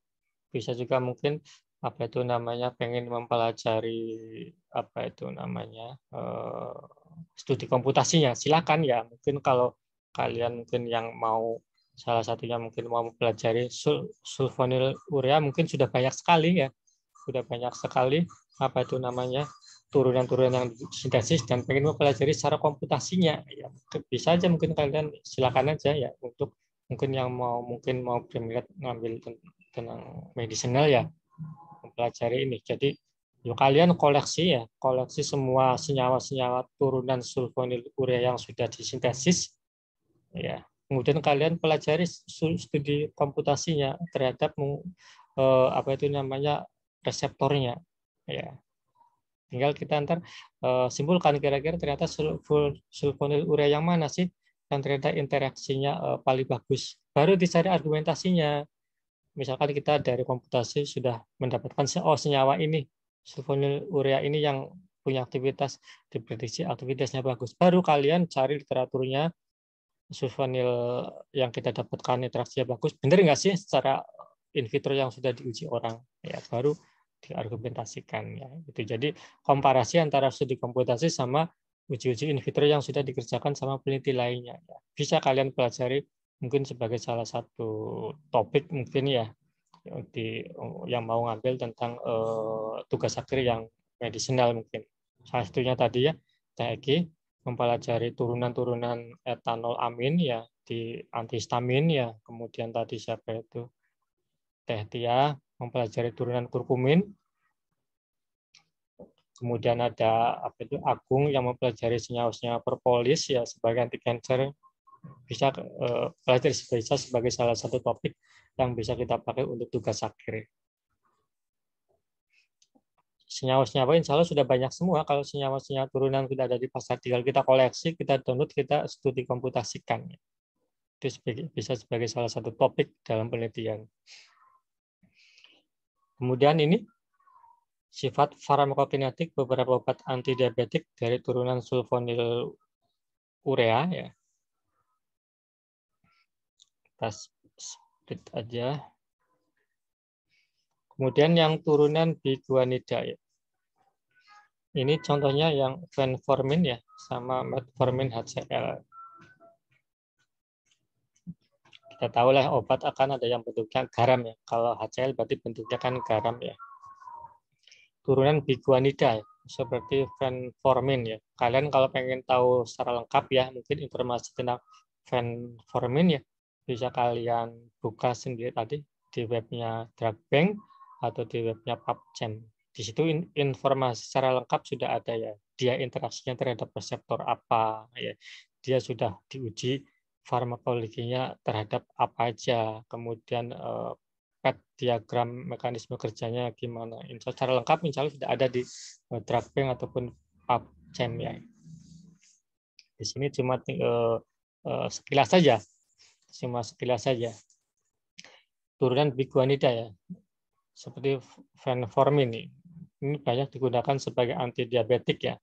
Bisa juga mungkin itu namanya pengen mempelajari studi komputasinya, silakan ya. Mungkin kalau kalian mungkin yang mau salah satunya mungkin mau mempelajari sulfonil urea mungkin sudah banyak sekali ya. Sudah banyak sekali turunan-turunan yang sintesis dan pengen mempelajari secara komputasinya ya. Bisa aja mungkin kalian silakan aja ya untuk mungkin yang mau berminat ngambil tentang medicinal ya mempelajari ini. Jadi yuk kalian koleksi semua senyawa-senyawa turunan sulfonil urea yang sudah disintesis ya. Kemudian kalian pelajari studi komputasinya terhadap reseptornya ya. Tinggal kita ntar simpulkan kira-kira ternyata sulfonylurea yang mana sih yang ternyata interaksinya paling bagus. Baru dicari argumentasinya. Misalkan kita dari komputasi sudah mendapatkan senyawa ini, sulfonylurea ini yang punya aktivitas, diprediksi aktivitasnya bagus. Baru kalian cari literaturnya, sulfonyl yang kita dapatkan interaksinya bagus, benar nggak sih secara in vitro yang sudah diuji orang? Ya, baru diargumentasikan. Ya. Itu jadi komparasi antara studi komputasi sama uji-uji in vitro yang sudah dikerjakan sama peneliti lainnya. Ya. Bisa kalian pelajari mungkin sebagai salah satu topik mungkin ya yang mau ngambil tentang tugas akhir yang medisinal mungkin. Salah satunya tadi ya, Teh mempelajari turunan-turunan etanol amin ya di antihistamin ya. Kemudian tadi siapa itu? Teh Tia mempelajari turunan kurkumin. Kemudian ada Agung yang mempelajari senyawa-senyawa propolis ya sebagai anti cancer. Bisa pelajari sebagai salah satu topik yang bisa kita pakai untuk tugas akhir. Senyawa-senyawa insya Allah sudah banyak semua. Kalau senyawa-senyawa turunan sudah ada di pasar, tinggal kita koleksi, kita download, kita studi komputasikan. Itu bisa sebagai salah satu topik dalam penelitian. Kemudian ini sifat farmakokinetik beberapa obat antidiabetik dari turunan sulfonylurea ya. Kita split aja. Kemudian yang turunan biguanida ya. Ini contohnya yang fenformin ya sama metformin HCl. Kita tahu lah obat akan ada yang bentuknya garam ya. Kalau HCl berarti bentuknya kan garam ya. Turunan biguanida ya, seperti fenformin ya. Kalian kalau pengen tahu secara lengkap ya, mungkin informasi tentang fenformin ya, bisa kalian buka sendiri tadi di webnya Drug Bank atau di webnya PubChem. Di situ informasi secara lengkap sudah ada ya. Dia interaksinya terhadap reseptor apa ya. Dia sudah diuji farmakologinya terhadap apa aja. Kemudian PET diagram mekanisme kerjanya gimana. Secara lengkap insya Allah sudah ada di Drug Bank ataupun PubChem ya. Di sini cuma sekilas saja. Cuma sekilas saja. Turunan biguanida ya. Seperti fenformin ini banyak digunakan sebagai antidiabetik ya.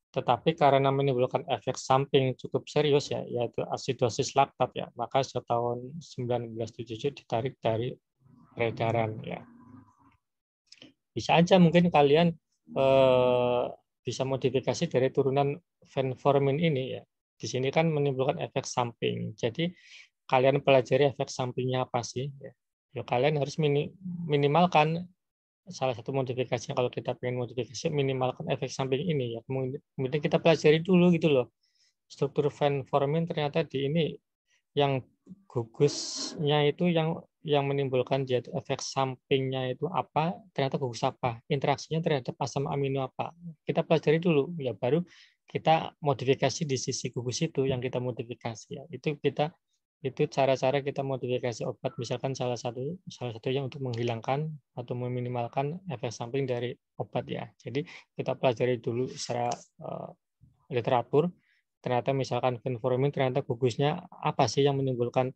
Tetapi karena menimbulkan efek samping cukup serius ya, yaitu asidosis laktat ya, maka setahun 1977 ditarik dari peredaran ya. Bisa aja mungkin kalian bisa modifikasi dari turunan fenformin ini ya. Di sini kan menimbulkan efek samping. Jadi kalian pelajari efek sampingnya apa sih ya. Ya kalian harus minimalkan salah satu modifikasinya kalau kita pengen modifikasi minimalkan efek samping ini ya. Kemudian kita pelajari dulu gitu loh. Struktur fenformin ternyata di ini yang gugusnya itu yang menimbulkan dia efek sampingnya itu apa, ternyata gugus apa, interaksinya terhadap asam amino apa. Kita pelajari dulu ya baru kita modifikasi di sisi gugus itu yang kita modifikasi ya. Itu cara-cara kita modifikasi obat, misalkan salah satunya untuk menghilangkan atau meminimalkan efek samping dari obat ya. Jadi kita pelajari dulu secara literatur, ternyata misalkan fenformin ternyata gugusnya apa sih yang menimbulkan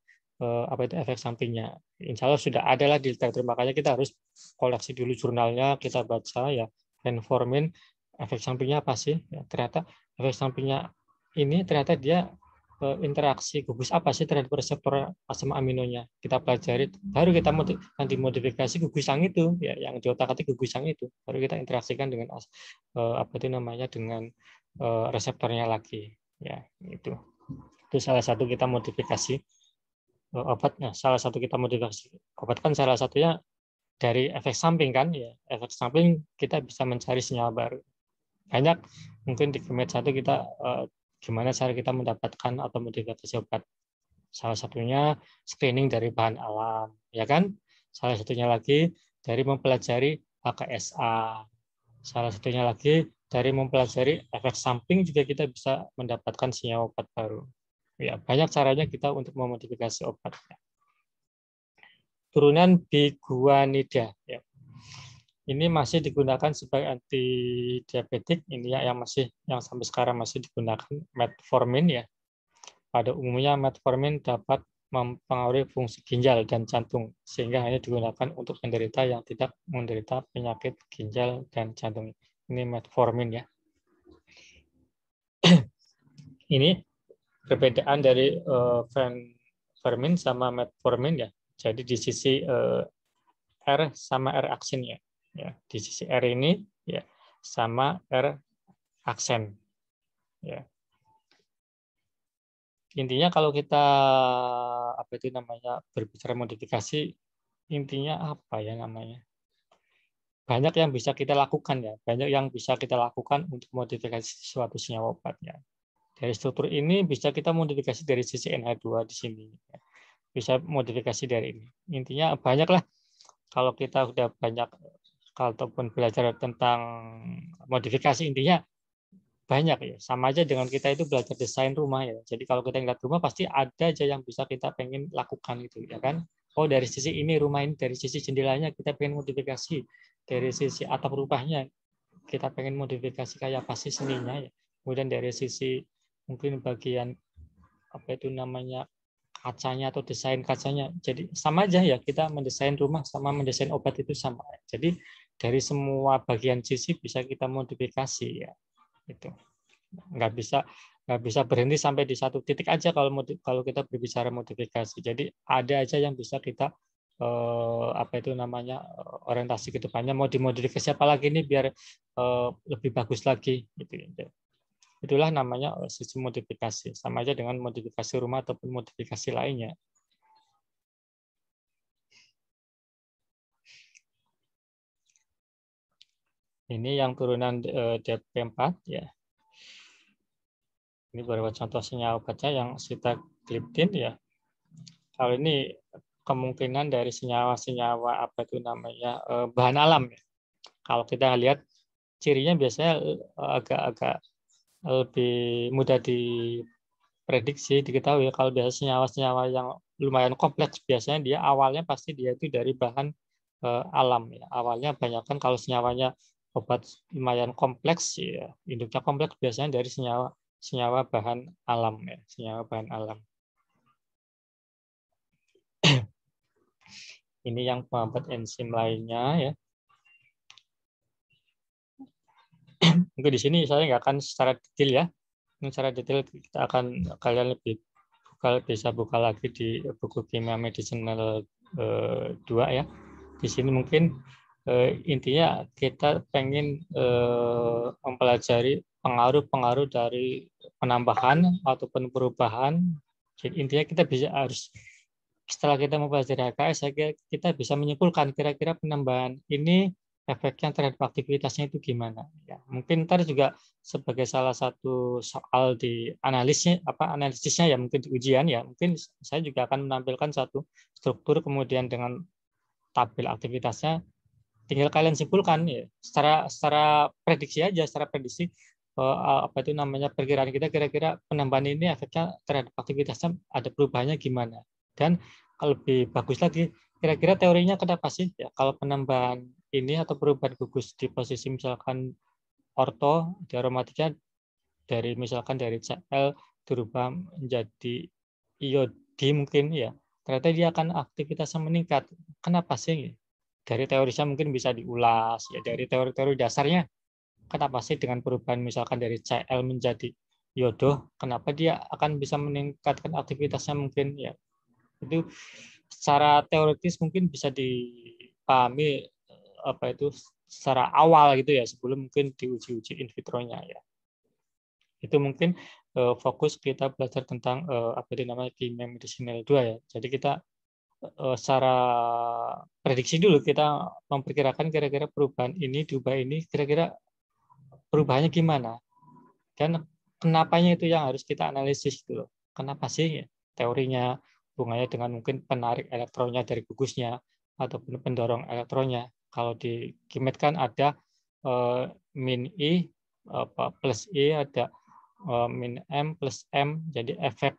efek sampingnya. Insya Allah sudah ada lah di literatur, makanya kita harus koleksi dulu jurnalnya, kita baca ya fenformin efek sampingnya apa sih. Ya, ternyata efek sampingnya ini ternyata dia interaksi gugus apa sih terhadap reseptor asam aminonya, kita pelajari, baru kita nanti modifikasi gugus yang itu ya, yang di otak-atik gugus yang itu, baru kita interaksikan dengan dengan reseptornya lagi ya. Itu salah satu kita modifikasi obatnya. Salah satu kita modifikasi obat kan salah satunya dari efek samping kan ya. Efek samping kita bisa mencari senyawa baru banyak. Mungkin di Kemet 1 kita gimana cara kita mendapatkan atau modifikasi obat. Salah satunya screening dari bahan alam, ya kan? Salah satunya lagi dari mempelajari HKSA. Salah satunya lagi dari mempelajari efek samping juga kita bisa mendapatkan senyawa obat baru. Ya, banyak caranya kita untuk memodifikasi obat. Turunan biguanida. Ya. Ini masih digunakan sebagai anti diabetik, ini ya yang sampai sekarang masih digunakan metformin ya. Pada umumnya metformin dapat mempengaruhi fungsi ginjal dan jantung sehingga hanya digunakan untuk penderita yang tidak menderita penyakit ginjal dan jantung. Ini metformin ya. Ini perbedaan dari fenfermin sama metformin ya. Jadi di sisi R sama R aksen ya. Ya, di sisi R ini ya sama R aksen. Ya. Intinya kalau kita berbicara modifikasi, intinya apa ya namanya? Banyak yang bisa kita lakukan ya, banyak yang bisa kita lakukan untuk modifikasi suatu senyawa obat ya. Dari struktur ini bisa kita modifikasi dari sisi NH2 di sini. Ya. Bisa modifikasi dari ini. Intinya banyaklah kalau kita udah banyak ataupun belajar tentang modifikasi, intinya banyak ya. Sama aja dengan kita itu belajar desain rumah ya. Jadi kalau kita ngeliat rumah pasti ada aja yang bisa kita pengen lakukan gitu ya kan. Oh dari sisi ini rumah ini, dari sisi jendelanya kita pengen modifikasi, dari sisi atap rumahnya kita pengen modifikasi kayak apa sih seninya ya. Kemudian dari sisi mungkin bagian kacanya atau desain kacanya. Jadi sama aja ya, kita mendesain rumah sama mendesain obat itu sama. Jadi dari semua bagian sisi bisa kita modifikasi ya. Itu nggak bisa berhenti sampai di satu titik aja kalau kita berbicara modifikasi. Jadi ada aja yang bisa kita orientasi ke depannya, mau dimodifikasi apa lagi nih biar lebih bagus lagi gitu ya. Itulah namanya sistem modifikasi, sama aja dengan modifikasi rumah ataupun modifikasi lainnya. Ini yang turunan DP4 ya. Ini beberapa contoh senyawa obatnya yang sitagliptin ya. Kalau ini kemungkinan dari senyawa-senyawa bahan alam ya. Kalau kita lihat cirinya biasanya agak-agak lebih mudah diprediksi, diketahui. Kalau biasa senyawa-senyawa yang lumayan kompleks, biasanya dia awalnya pasti dia itu dari bahan alam ya. Awalnya banyakkan kalau senyawanya obat lumayan kompleks ya, induknya kompleks biasanya dari senyawa bahan alam ya, senyawa bahan alam. Ini yang penghambat enzim lainnya ya. Mungkin di sini saya nggak akan secara detail ya. Secara detail kita akan kalian bisa buka lagi di buku Kimia Medicinal 2 ya. Di sini mungkin intinya kita pengen mempelajari pengaruh-pengaruh dari penambahan ataupun perubahan. Jadi intinya kita harus setelah kita mempelajari HKS, kita bisa menyimpulkan kira-kira penambahan ini efeknya terhadap aktivitasnya itu gimana ya. Mungkin ntar juga sebagai salah satu soal di analisisnya ya, mungkin di ujian ya, mungkin saya juga akan menampilkan satu struktur kemudian dengan tabel aktivitasnya, tinggal kalian simpulkan ya secara prediksi aja, secara prediksi perkiraan kita kira-kira penambahan ini efeknya terhadap aktivitasnya ada perubahannya gimana. Dan kalau lebih bagus lagi, kira-kira teorinya kenapa sih ya kalau penambahan ini atau perubahan gugus di posisi misalkan orto di aromatiknya misalkan dari Cl berubah menjadi iodi mungkin ya, ternyata dia akan aktivitasnya meningkat. Kenapa sih? Dari teorisnya mungkin bisa diulas ya, dari teori-teori dasarnya. Kenapa sih dengan perubahan misalkan dari Cl menjadi iodo, kenapa dia akan bisa meningkatkan aktivitasnya mungkin ya. Itu secara teoritis mungkin bisa dipahami secara awal gitu ya, sebelum mungkin diuji-uji in vitro-nya ya. Itu mungkin fokus kita belajar tentang Kimia Medicinal 2 ya. Jadi kita secara prediksi dulu, kita memperkirakan kira-kira perubahan ini diubah ini kira-kira perubahannya gimana, dan kenapanya itu yang harus kita analisis dulu. Kenapa sih ya? Teorinya hubungannya dengan mungkin penarik elektronnya dari gugusnya ataupun pendorong elektronnya. Kalau di Kimet kan ada min I plus I, ada min M plus M, jadi efek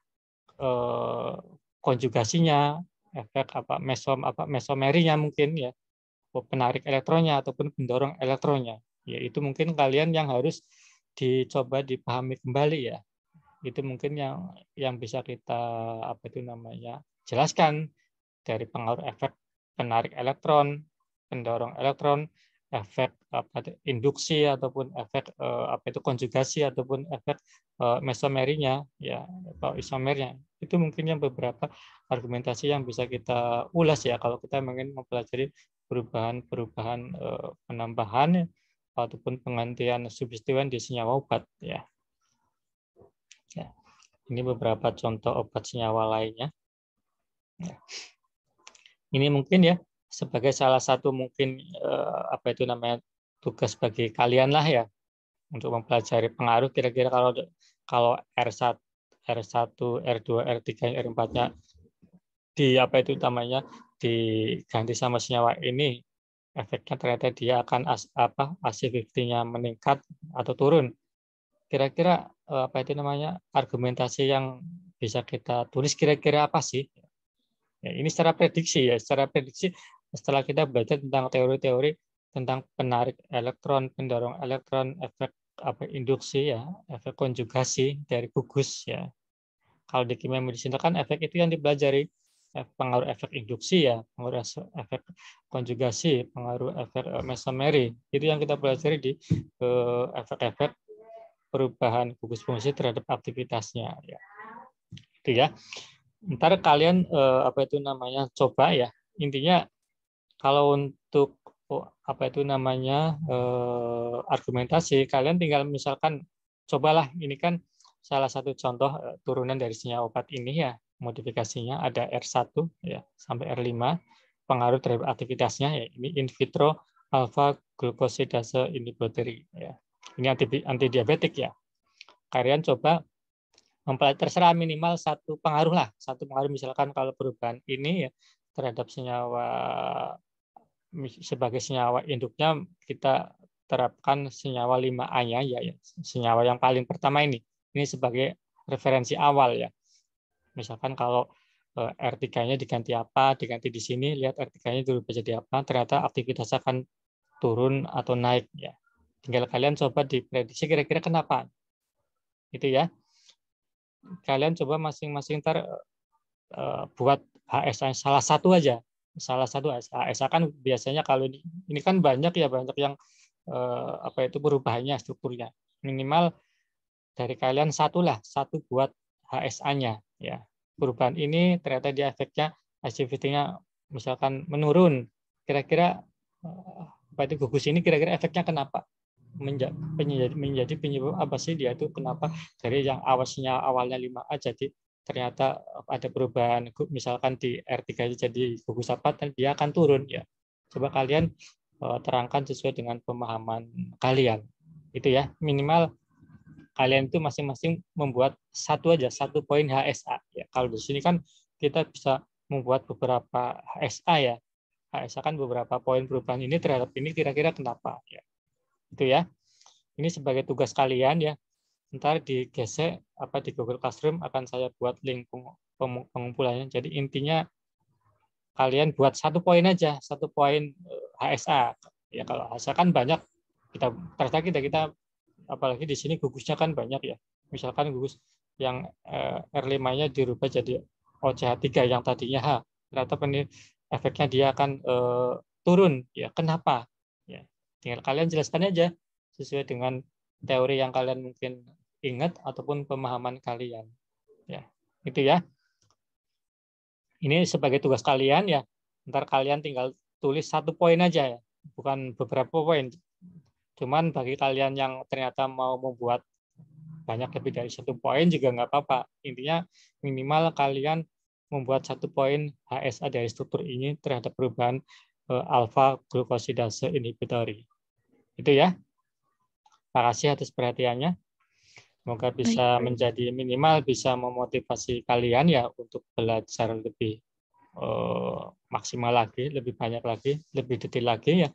konjugasinya, efek mesomerinya mungkin ya. penarik elektronnya ataupun pendorong elektronnya. Ya, itu mungkin kalian yang harus dicoba dipahami kembali ya. Itu mungkin yang bisa kita jelaskan dari pengaruh efek penarik elektron, pendorong elektron, efek induksi ataupun efek konjugasi ataupun efek mesomerinya ya atau isomernya. Itu mungkin yang beberapa argumentasi yang bisa kita ulas ya kalau kita ingin mempelajari perubahan penambahan ataupun penggantian substituen di senyawa obat ya. Ya. Ini beberapa contoh obat senyawa lainnya. Ya. Ini mungkin ya sebagai salah satu mungkin tugas bagi kalian lah ya untuk mempelajari pengaruh kira-kira kalau R1, R2, R3, R4-nya diganti sama senyawa ini, efeknya ternyata dia akan AC50-nya meningkat atau turun. Kira-kira argumentasi yang bisa kita tulis kira-kira apa sih? Ya, ini secara prediksi ya, setelah kita belajar tentang teori-teori tentang penarik elektron, pendorong elektron, efek induksi ya, efek konjugasi dari gugus ya. Kalau di kimia medisinal kan efek itu yang dipelajari, pengaruh efek induksi ya, pengaruh efek konjugasi, pengaruh efek mesomeri. Itu yang kita pelajari di efek-efek perubahan gugus fungsi terhadap aktivitasnya ya. Itu ya. Ntar kalian coba ya. Intinya kalau untuk argumentasi, kalian tinggal misalkan cobalah, ini kan salah satu contoh turunan dari senyawa obat ini ya, modifikasinya ada R1 ya sampai R5, pengaruh terhadap aktivitasnya ya, ini in vitro alpha glucosidase inhibitory ya. Ini anti diabetik ya. Kalian coba terserah minimal satu pengaruh lah, misalkan kalau perubahan ini ya terhadap senyawa sebagai senyawa induknya kita terapkan senyawa 5A-nya ya, senyawa yang paling pertama ini sebagai referensi awal ya. Misalkan kalau R3-nya diganti di sini, lihat R3-nya berubah jadi apa, ternyata aktivitasnya akan turun atau naik ya. Tinggal kalian coba diprediksi kira-kira kenapa. Itu ya. Kalian coba masing-masing buat HSA salah satu aja. HSA kan biasanya kalau ini kan banyak yang perubahannya strukturnya. Minimal dari kalian satu buat HSA-nya ya. Perubahan ini ternyata dia efeknya activity-nya misalkan menurun. Kira-kira gugus ini kira-kira efeknya kenapa? Menjadi penyebab apa sih dia itu, kenapa dari yang awalnya 5A jadi ternyata ada perubahan, misalkan di R3 jadi gugus apa, dan dia akan turun ya. Coba kalian terangkan sesuai dengan pemahaman kalian. Itu ya, minimal kalian itu masing-masing membuat satu poin HSA ya. Kalau di sini kan kita bisa membuat beberapa HSA ya. HSA kan beberapa poin perubahan ini terhadap ini kira-kira kenapa ya. Itu ya. Ini sebagai tugas kalian ya. Ntar digesek di Google Classroom akan saya buat link pengumpulannya. Jadi intinya kalian buat satu poin aja, satu poin HSA. Ya kalau HSA kan banyak, kita apalagi di sini gugusnya kan banyak ya. Misalkan gugus yang R5-nya dirubah jadi OCH3 yang tadinya H. Ternyata efeknya dia akan turun ya. Kenapa? Ya, tinggal kalian jelaskan aja sesuai dengan teori yang kalian mungkin ingat ataupun pemahaman kalian. Ya, itu ya. Ini sebagai tugas kalian ya. Ntar kalian tinggal tulis satu poin aja ya, bukan beberapa poin. Cuman bagi kalian yang ternyata mau membuat banyak lebih dari satu poin juga nggak apa-apa. Intinya minimal kalian membuat satu poin HSA dari struktur ini terhadap perubahan alpha glucosidase inhibitory. Itu ya. Terima kasih atas perhatiannya. Semoga bisa menjadi minimal bisa memotivasi kalian ya untuk belajar lebih maksimal lagi, lebih banyak lagi, lebih detail lagi ya.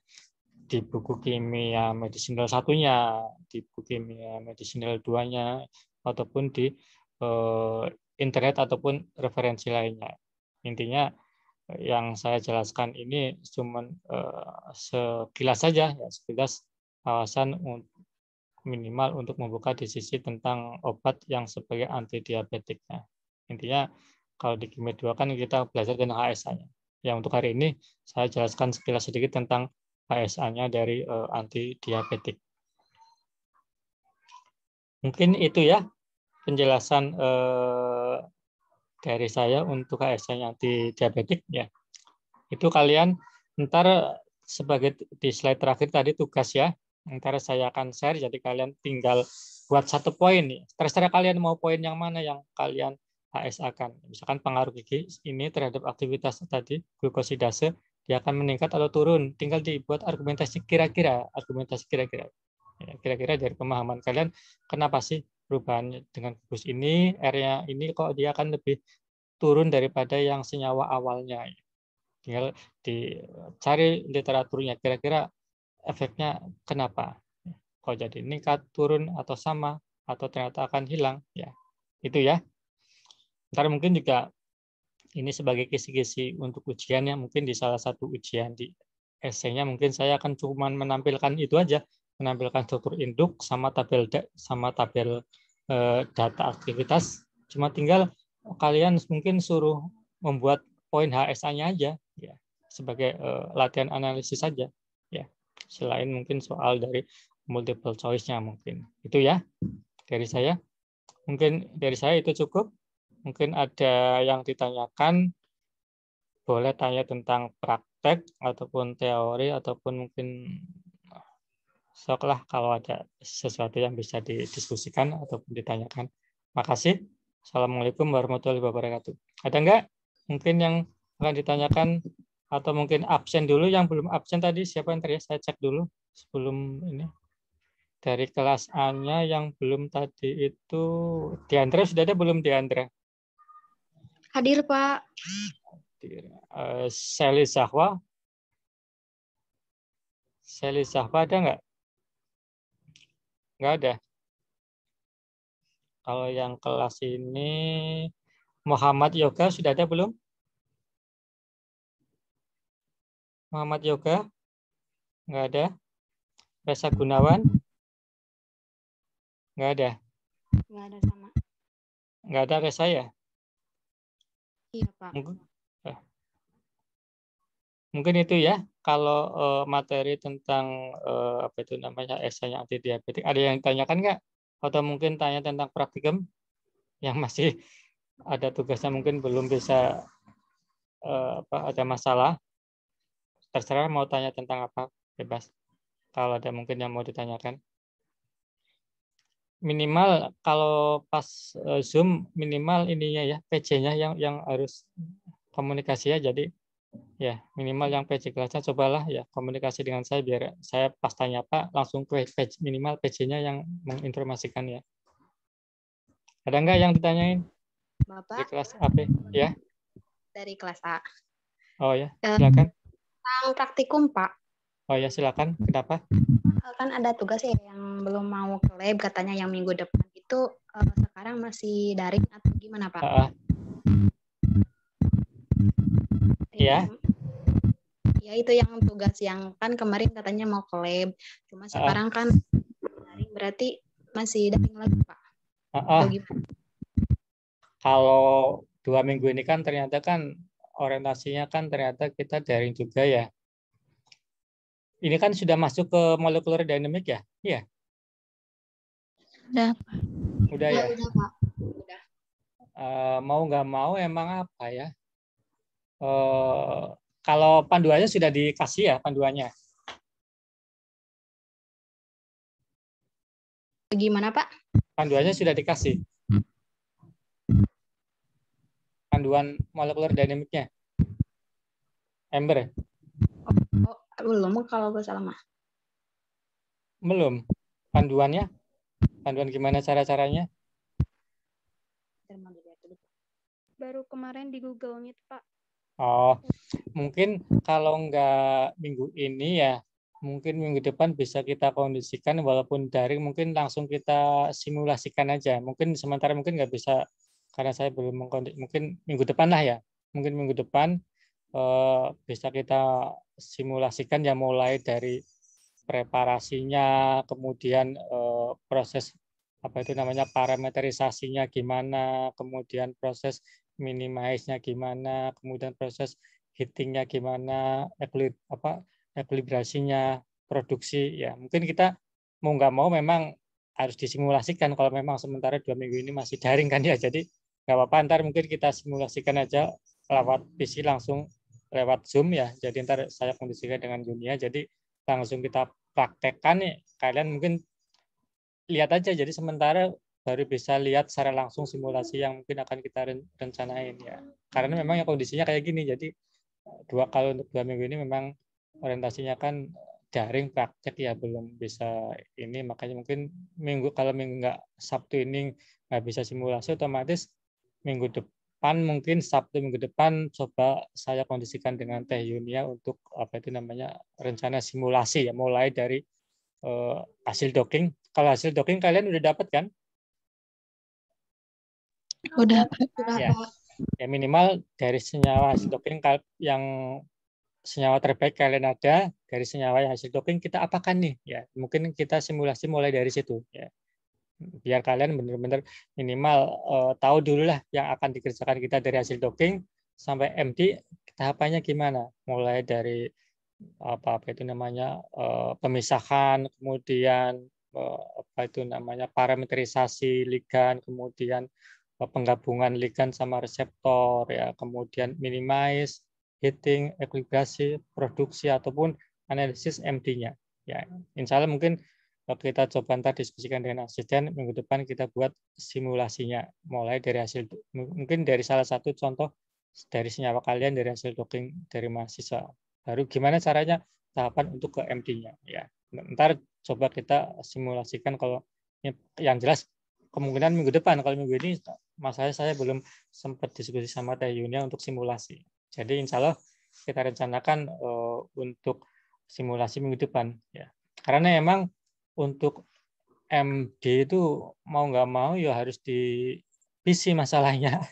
Di buku kimia medisinal 1-nya, di buku kimia medisinal 2-nya, ataupun di internet ataupun referensi lainnya. Intinya yang saya jelaskan ini cuma sekilas saja, ya, sekilas wawasan minimal untuk membuka diskusi tentang obat yang sebagai antidiabetik. Nah, intinya kalau di KIME 2 kan kita belajar tentang HSA-nya. Ya, untuk hari ini saya jelaskan sekilas sedikit tentang HSA-nya dari antidiabetik. Mungkin itu ya penjelasan dari saya untuk HSA-nya antidiabetik ya. Itu kalian ntar sebagai di slide terakhir tadi tugas ya. Ntar saya akan share, jadi kalian tinggal buat 1 poin. Terserah kalian mau poin yang mana yang kalian HSA-kan. Misalkan pengaruh gigi ini terhadap aktivitas tadi, glukosidase, dia akan meningkat atau turun. Tinggal dibuat argumentasi kira-kira. Ya, kira-kira dari pemahaman kalian, kenapa sih perubahan dengan gugus ini, R-nya ini kok dia akan lebih turun daripada yang senyawa awalnya. Tinggal dicari literaturnya, kira-kira efeknya kenapa? Kok jadi meningkat, turun, atau sama, atau ternyata akan hilang? Ya, itu ya. Ntar mungkin juga ini sebagai kisi-kisi untuk ujiannya, mungkin di salah satu ujian di esainya mungkin saya akan cuma menampilkan itu aja, menampilkan struktur induk sama tabel data aktivitas. Cuma tinggal kalian mungkin suruh membuat poin HSA-nya aja, ya, sebagai latihan analisis saja. Ya. Selain mungkin soal dari multiple choice-nya mungkin. Itu ya dari saya. Mungkin dari saya itu cukup. Mungkin ada yang ditanyakan, boleh tanya tentang praktek ataupun teori ataupun mungkin sok lah kalau ada sesuatu yang bisa didiskusikan ataupun ditanyakan. Makasih. Assalamualaikum warahmatullahi wabarakatuh. Ada enggak mungkin yang akan ditanyakan? Atau mungkin absen dulu, yang belum absen tadi siapa yang tadi? Saya cek dulu sebelum ini. Dari kelas A-nya yang belum tadi itu Diandra, sudah ada belum Diandra? Hadir, Pak. Seli Zahwa. Seli Zahwa ada nggak? Nggak ada. Kalau yang kelas ini Muhammad Yoga sudah ada belum? Muhammad Yoga? Nggak ada. Reza Gunawan? Nggak ada. Nggak ada sama. Nggak ada Reza ya? Iya, Pak. Mungkin itu ya. Kalau materi tentang apa itu namanya esainya antidiabetik, ada yang ditanyakan nggak? Atau mungkin tanya tentang praktikum yang masih ada tugasnya mungkin belum bisa ada masalah. Terserah mau tanya tentang apa, bebas. Kalau ada mungkin yang mau ditanyakan. Minimal kalau pas Zoom minimal ininya ya PC-nya yang harus komunikasi ya. Jadi ya minimal yang PC kelasnya cobalah ya komunikasi dengan saya biar saya pas tanya Pak langsung ke minimal PC-nya yang menginformasikan ya. Ada enggak yang ditanyain? Bapak. Dari kelas AP ya? Dari kelas A. Oh ya, silakan. Tentang praktikum, Pak. Oh ya, silakan. Kenapa? Kan ada tugas ya yang belum mau ke lab, katanya yang minggu depan itu sekarang masih daring atau gimana, Pak? Iya. Ya itu yang tugas yang kan kemarin katanya mau ke lab, cuma sekarang kan daring, berarti masih daring lagi, Pak? Kalau 2 minggu ini kan ternyata kan orientasinya kan ternyata kita daring juga ya. Ini kan sudah masuk ke molecular dynamic ya? Iya. Udah ya? Udah, Pak. Udah. Mau nggak mau emang apa ya? Kalau panduannya sudah dikasih ya panduannya? Gimana, Pak? Panduannya sudah dikasih. Panduan molecular dynamic-nya. Ember. Belum kalau gue salah mah. Belum. Panduannya? Panduan gimana cara-caranya? Baru kemarin di Google Meet, Pak. Oh, mungkin kalau nggak minggu ini ya, mungkin minggu depan bisa kita kondisikan walaupun daring, mungkin langsung kita simulasikan aja. Mungkin sementara mungkin nggak bisa karena saya belum mungkin minggu depan lah ya. Mungkin minggu depan bisa kita simulasikan ya, mulai dari preparasinya, kemudian proses apa itu namanya parameterisasinya gimana, kemudian proses minimize-nya gimana, kemudian proses heating-nya gimana, ekuilibrasinya, produksi ya. Mungkin kita mau nggak mau memang harus disimulasikan kalau memang sementara 2 minggu ini masih daring kan ya. Jadi nggak apa-apa, ntar mungkin kita simulasikan aja lewat PC langsung lewat Zoom ya. Jadi ntar saya kondisikan dengan dunia. Jadi langsung kita praktekkan nih. Kalian mungkin lihat aja. Jadi sementara baru bisa lihat secara langsung simulasi yang mungkin akan kita rencanain ya. Karena memang ya kondisinya kayak gini. Jadi kalau untuk 2 minggu ini memang orientasinya kan daring praktek ya, belum bisa ini. Makanya mungkin kalau minggu nggak Sabtu ini nggak bisa simulasi, otomatis minggu depan mungkin Sabtu minggu depan coba saya kondisikan dengan Teh Yunia untuk apa itu namanya rencana simulasi ya, mulai dari hasil docking. Kalau hasil docking kalian udah dapat kan? Udah. Ya minimal dari senyawa hasil docking yang senyawa terbaik kalian ada, dari senyawa yang hasil docking kita apakan nih ya, mungkin kita simulasi mulai dari situ ya, biar kalian benar-benar minimal tahu dulu lah yang akan dikerjakan kita dari hasil docking sampai MD tahapannya gimana, mulai dari apa itu namanya pemisahan, kemudian apa itu namanya parameterisasi ligan, kemudian penggabungan ligan sama reseptor ya, kemudian minimize, heating, ekuilibrasi, produksi ataupun analisis MD-nya. Ya, insya Allah mungkin kita coba ntar diskusikan dengan asisten, minggu depan kita buat simulasinya mulai dari hasil, mungkin dari salah satu contoh dari senyawa kalian dari hasil docking dari mahasiswa. Baru gimana caranya tahapan untuk ke MD-nya ya. Ntar coba kita simulasikan, kalau yang jelas kemungkinan minggu depan. Kalau minggu ini masalahnya saya belum sempat diskusi sama Teh Yunia untuk simulasi. Jadi insya Allah kita rencanakan untuk simulasi minggu depan ya. Karena emang untuk MD itu mau nggak mau ya harus di PC masalahnya.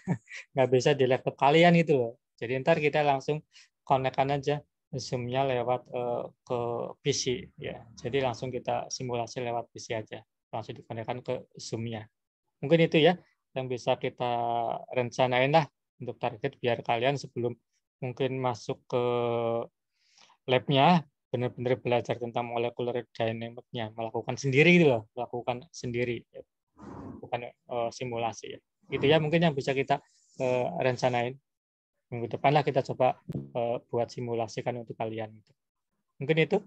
Nggak bisa di laptop kalian itu loh. Jadi ntar kita langsung connect-kan aja Zoom-nya lewat ke PC ya. Jadi langsung kita simulasi lewat PC aja. Langsung dikonekan ke Zoom-nya. Mungkin itu ya yang bisa kita rencanain lah untuk target, biar kalian sebelum mungkin masuk ke lab-nya benar-benar belajar tentang molecular dynamics-nya, melakukan sendiri gitu loh, melakukan sendiri, bukan simulasi ya. Itu ya mungkin yang bisa kita rencanain. Minggu depan lah kita coba buat simulasikan untuk kalian. Mungkin itu.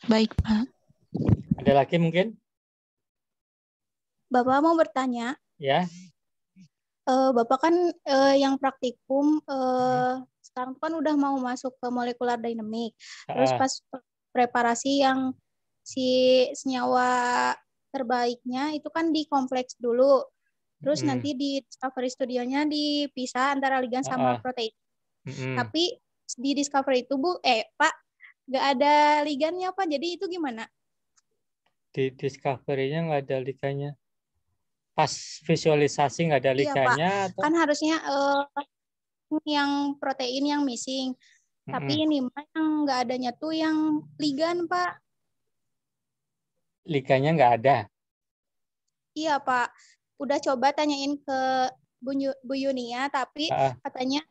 Baik, Pak. Ada lagi mungkin? Bapak mau bertanya. Ya. Bapak kan yang praktikum sekarang kan udah mau masuk ke molecular dynamic. Terus pas preparasi yang si senyawa terbaiknya itu kan di kompleks dulu. Terus nanti di discovery studionya dipisah antara ligan sama protein. Tapi di discovery itu Pak, nggak ada ligannya Pak. Jadi itu gimana? Di discovery-nya nggak ada ligannya. Pas visualisasi nggak ada ligannya. Iya, Pak. Atau? Kan harusnya yang protein yang missing. Tapi ini mah yang nggak adanya tuh yang ligan, Pak. Ligannya nggak ada? Iya, Pak. Udah coba tanyain ke Bu Yunia, tapi katanya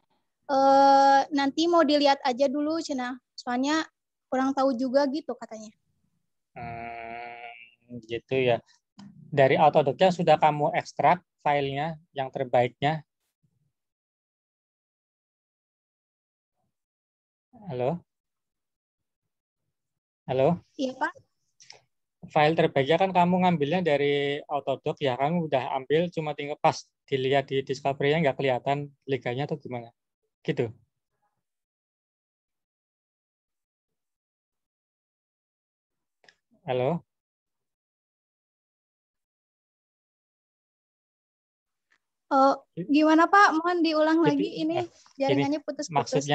nanti mau dilihat aja dulu, Cina. Soalnya kurang tahu juga gitu katanya. Gitu ya. Dari Autodoc-nya sudah kamu ekstrak filenya yang terbaiknya? Halo? Halo? Iya, Pak. File terbaiknya kan kamu ngambilnya dari Autodoc ya, kamu udah ambil, cuma tinggal pas dilihat di Discovery-nya nggak kelihatan ligannya atau gimana? Gitu. Halo? Gimana Pak? Mohon diulang lagi, ini jaringannya putus-putus.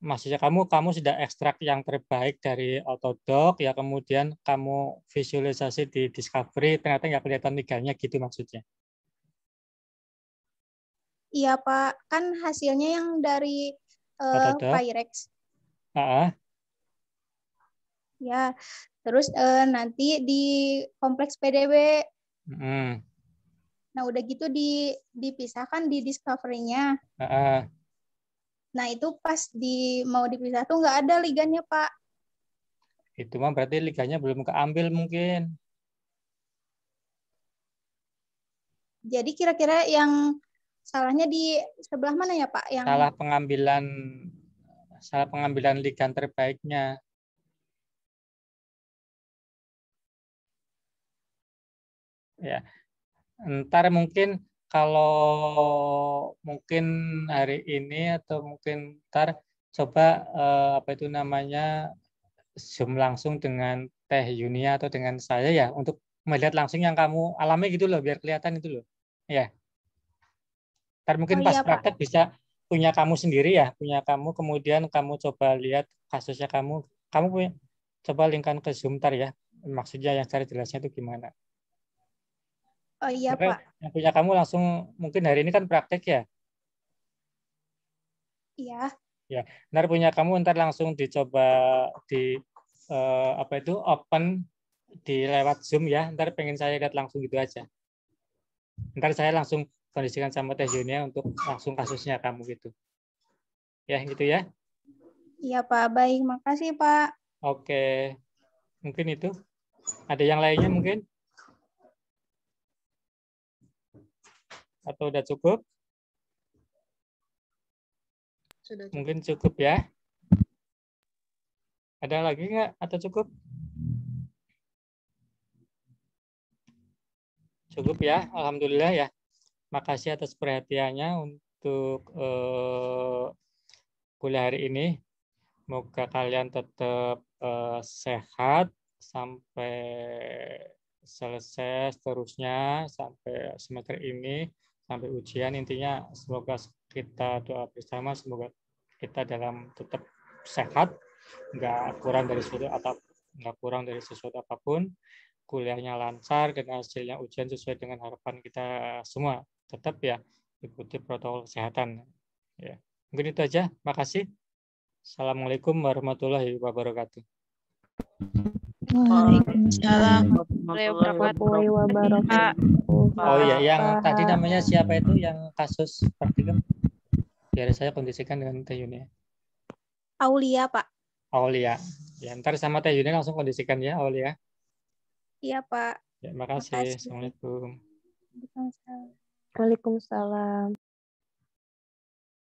Maksudnya kamu sudah ekstrak yang terbaik dari Autodoc ya, kemudian kamu visualisasi di Discovery, ternyata nggak kelihatan ligannya gitu maksudnya? Iya Pak, kan hasilnya yang dari Patodok. Pyrex. Ya, terus nanti di kompleks PDB. Nah, udah gitu dipisahkan di Discovery-nya. Nah, itu pas mau dipisah tuh nggak ada liganya, Pak. Itu mah berarti liganya belum keambil mungkin. Jadi kira-kira yang salahnya di sebelah mana ya, Pak? Yang salah pengambilan liga terbaiknya. Ya, ntar mungkin kalau mungkin hari ini atau mungkin ntar coba apa itu namanya Zoom langsung dengan Teh Yunia atau dengan saya ya untuk melihat langsung yang kamu alami gitu loh biar kelihatan itu loh. Ya. Ntar mungkin pas praktek bisa punya kamu sendiri ya, punya kamu kemudian kamu coba lihat kasusnya kamu punya coba linkkan ke Zoom ntar ya. Maksudnya yang cara jelasnya itu gimana? Oh iya, Karena Pak. yang punya kamu langsung mungkin hari ini kan praktek ya. Iya. Ya, ntar punya kamu ntar langsung dicoba di apa itu open di lewat Zoom ya. Ntar pengen saya lihat langsung gitu aja. Ntar saya langsung kondisikan sama Teh Yunia untuk langsung kasusnya kamu gitu. Ya, gitu ya. Iya, Pak. Baik, makasih, Pak. Oke. Mungkin itu. Ada yang lainnya mungkin? Atau udah cukup? Sudah cukup. Mungkin cukup ya. Ada lagi nggak? Atau cukup? Cukup ya. Alhamdulillah ya. Makasih atas perhatiannya untuk kuliah hari ini. Semoga kalian tetap sehat sampai selesai seterusnya, sampai semester ini, sampai ujian. Intinya semoga kita doa bersama, semoga kita dalam tetap sehat, nggak kurang dari sesuatu apapun, kuliahnya lancar dan hasilnya ujian sesuai dengan harapan kita semua. Tetap ya ikuti protokol kesehatan. Ya. Mungkin itu aja. Makasih. Assalamualaikum warahmatullahi wabarakatuh. Waalaikumsalam warahmatullahi wabarakatuh. Oh iya, yang tadi namanya siapa itu yang kasus praktikum? Biar saya kondisikan dengan Teh Yunia. Aulia, Pak. Aulia. Ya, ntar sama Teh Yunia langsung kondisikan ya, Aulia. Iya, Pak. Ya, makasih. Assalamualaikum. Waalaikumsalam. Waalaikumsalam.